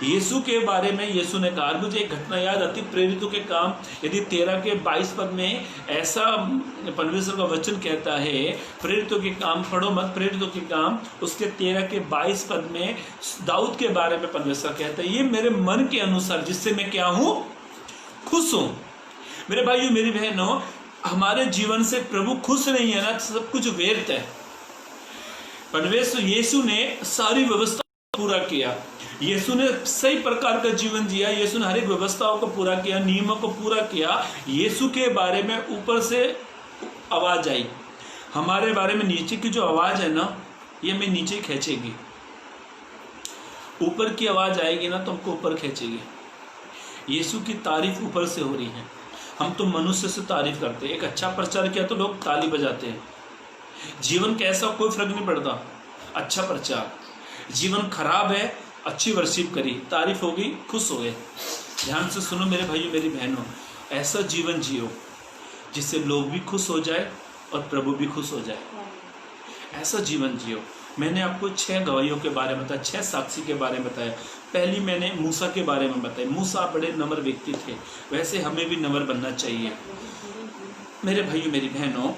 यीशु के बारे में यीशु ने कहा, मुझे एक घटना याद आती, प्रेरितों के काम यदि 13 के 22 पद में ऐसा परमेश्वर का वचन कहता है, प्रेरितों के काम पढ़ो मत, प्रेरितों के काम उसके 13 के 22 पद में दाऊद के बारे में परमेश्वर कहता है, ये मेरे मन के अनुसार जिससे मैं क्या हूँ, खुश हूँ। मेरे भाइयों मेरी बहनों, हमारे जीवन से प्रभु खुश नहीं है ना, सब कुछ व्यर्थ है। परमेश्वर यीशु ने सारी व्यवस्था पूरा किया, यीशु ने सही प्रकार का जीवन जिया, यीशु ने हर एक व्यवस्थाओं को पूरा किया, नियमों को पूरा किया। यीशु के बारे में ऊपर से आवाज आई, हमारे बारे में नीचे की जो आवाज है ना, ये हमें नीचे खींचेगी। ऊपर की आवाज आएगी ना तो हमको ऊपर खींचेगी। यीशु की तारीफ ऊपर से हो रही है, हम तो मनुष्य से तारीफ करते हैं। एक अच्छा प्रचार किया तो लोग ताली बजाते हैं। जीवन कैसा कोई फर्क नहीं पड़ता, अच्छा प्रचार। जीवन खराब है, अच्छी वर्शिप करी, तारीफ होगी, खुश हो गए। ध्यान से सुनो मेरे भाइयों मेरी बहनों, ऐसा जीवन जियो जिससे लोग भी खुश हो जाए और प्रभु भी खुश हो जाए। ऐसा जीवन जियो। मैंने आपको 6 गवाहियों के बारे में बताया, 6 साक्षी के बारे में बताया। पहली मैंने मूसा के बारे में बताया। मूसा बड़े नम्र व्यक्ति थे, वैसे हमें भी नम्र बनना चाहिए मेरे भाइयों मेरी बहनों।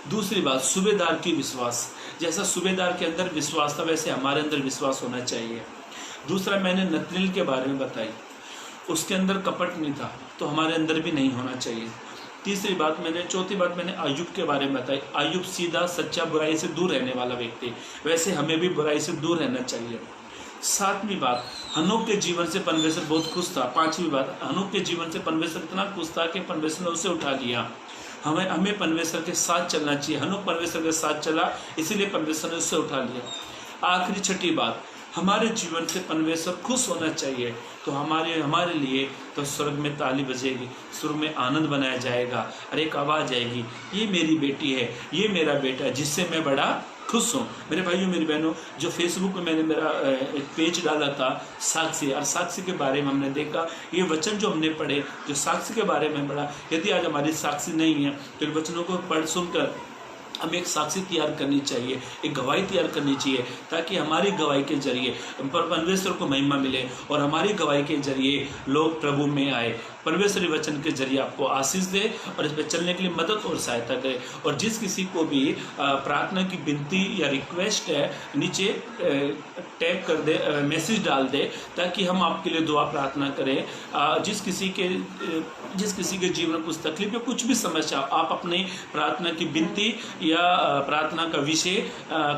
दूसरी बात, सूबेदार की विश्वास। जैसा सूबेदार के अंदर विश्वास था वैसे हमारे अंदर विश्वास होना चाहिए। दूसरा मैंने नतनेल के बारे में बताई, उसके अंदर कपट नहीं था, तो हमारे अंदर भी नहीं होना चाहिए। चौथी बात मैंने अय्यूब के बारे में बताई। अय्यूब सीधा सच्चा, बुराई से दूर रहने वाला व्यक्ति, वैसे हमें भी बुराई से दूर रहना चाहिए। 7वीं बात, हनोक के जीवन से परमेश्वर बहुत खुश था। 5वीं बात, हनोक के जीवन से परमेश्वर इतना खुश था कि परमेश्वर ने उसे उठा लिया। हमें परमेश्वर के साथ चलना चाहिए। हनोक परमेश्वर के साथ चला, इसीलिए परमेश्वर ने उससे उठा लिया। आखिरी 6ठी बात, हमारे जीवन से परमेश्वर खुश होना चाहिए, तो हमारे लिए तो स्वर्ग में ताली बजेगी, स्वर्ग में आनंद बनाया जाएगा और एक आवाज़ आएगी, ये मेरी बेटी है, ये मेरा बेटा है, जिससे मैं बड़ा खुश हूँ। मेरे भाइयों मेरी बहनों, जो फेसबुक पे मैंने मेरा एक पेज डाला था साक्षी, और साक्षी के बारे में हमने देखा, ये वचन जो हमने पढ़े, जो साक्षी के बारे में पढ़ा, यदि आज हमारी साक्षी नहीं है तो इन वचनों को पढ़ सुनकर हमें एक साक्षी तैयार करनी चाहिए, एक गवाही तैयार करनी चाहिए, ताकि हमारी गवाही के जरिए परमेश्वर को महिमा मिले और हमारी गवाही के जरिए लोग प्रभु में आए। परमेश्वरी वचन के जरिए आपको आशीष दे और इस पर चलने के लिए मदद और सहायता करे। और जिस किसी को भी प्रार्थना की विनती या रिक्वेस्ट है, नीचे टैग कर दे, मैसेज डाल दे, ताकि हम आपके लिए दुआ प्रार्थना करें। जिस किसी के जीवन में कुछ तकलीफ या कुछ भी समस्या, आप अपनी प्रार्थना की विनती या प्रार्थना का विषय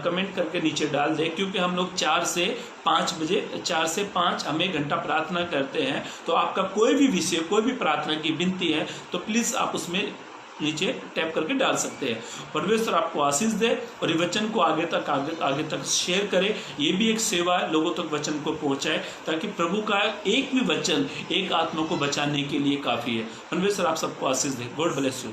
कमेंट करके नीचे डाल दें, क्योंकि हम लोग 4 से 5 हम 1 घंटा प्रार्थना करते हैं। तो आपका कोई भी विषय, कोई भी प्रार्थना की विनती है तो प्लीज़ आप उसमें नीचे टैप करके डाल सकते हैं। परमेश्वर आपको आशीष दे और ये वचन को आगे तक शेयर करें। ये भी एक सेवा है, लोगों तक वचन को पहुंचाए, ताकि प्रभु का एक भी वचन एक आत्मा को बचाने के लिए काफ़ी है। परमेश्वर आप सबको आशीष दे। God bless you.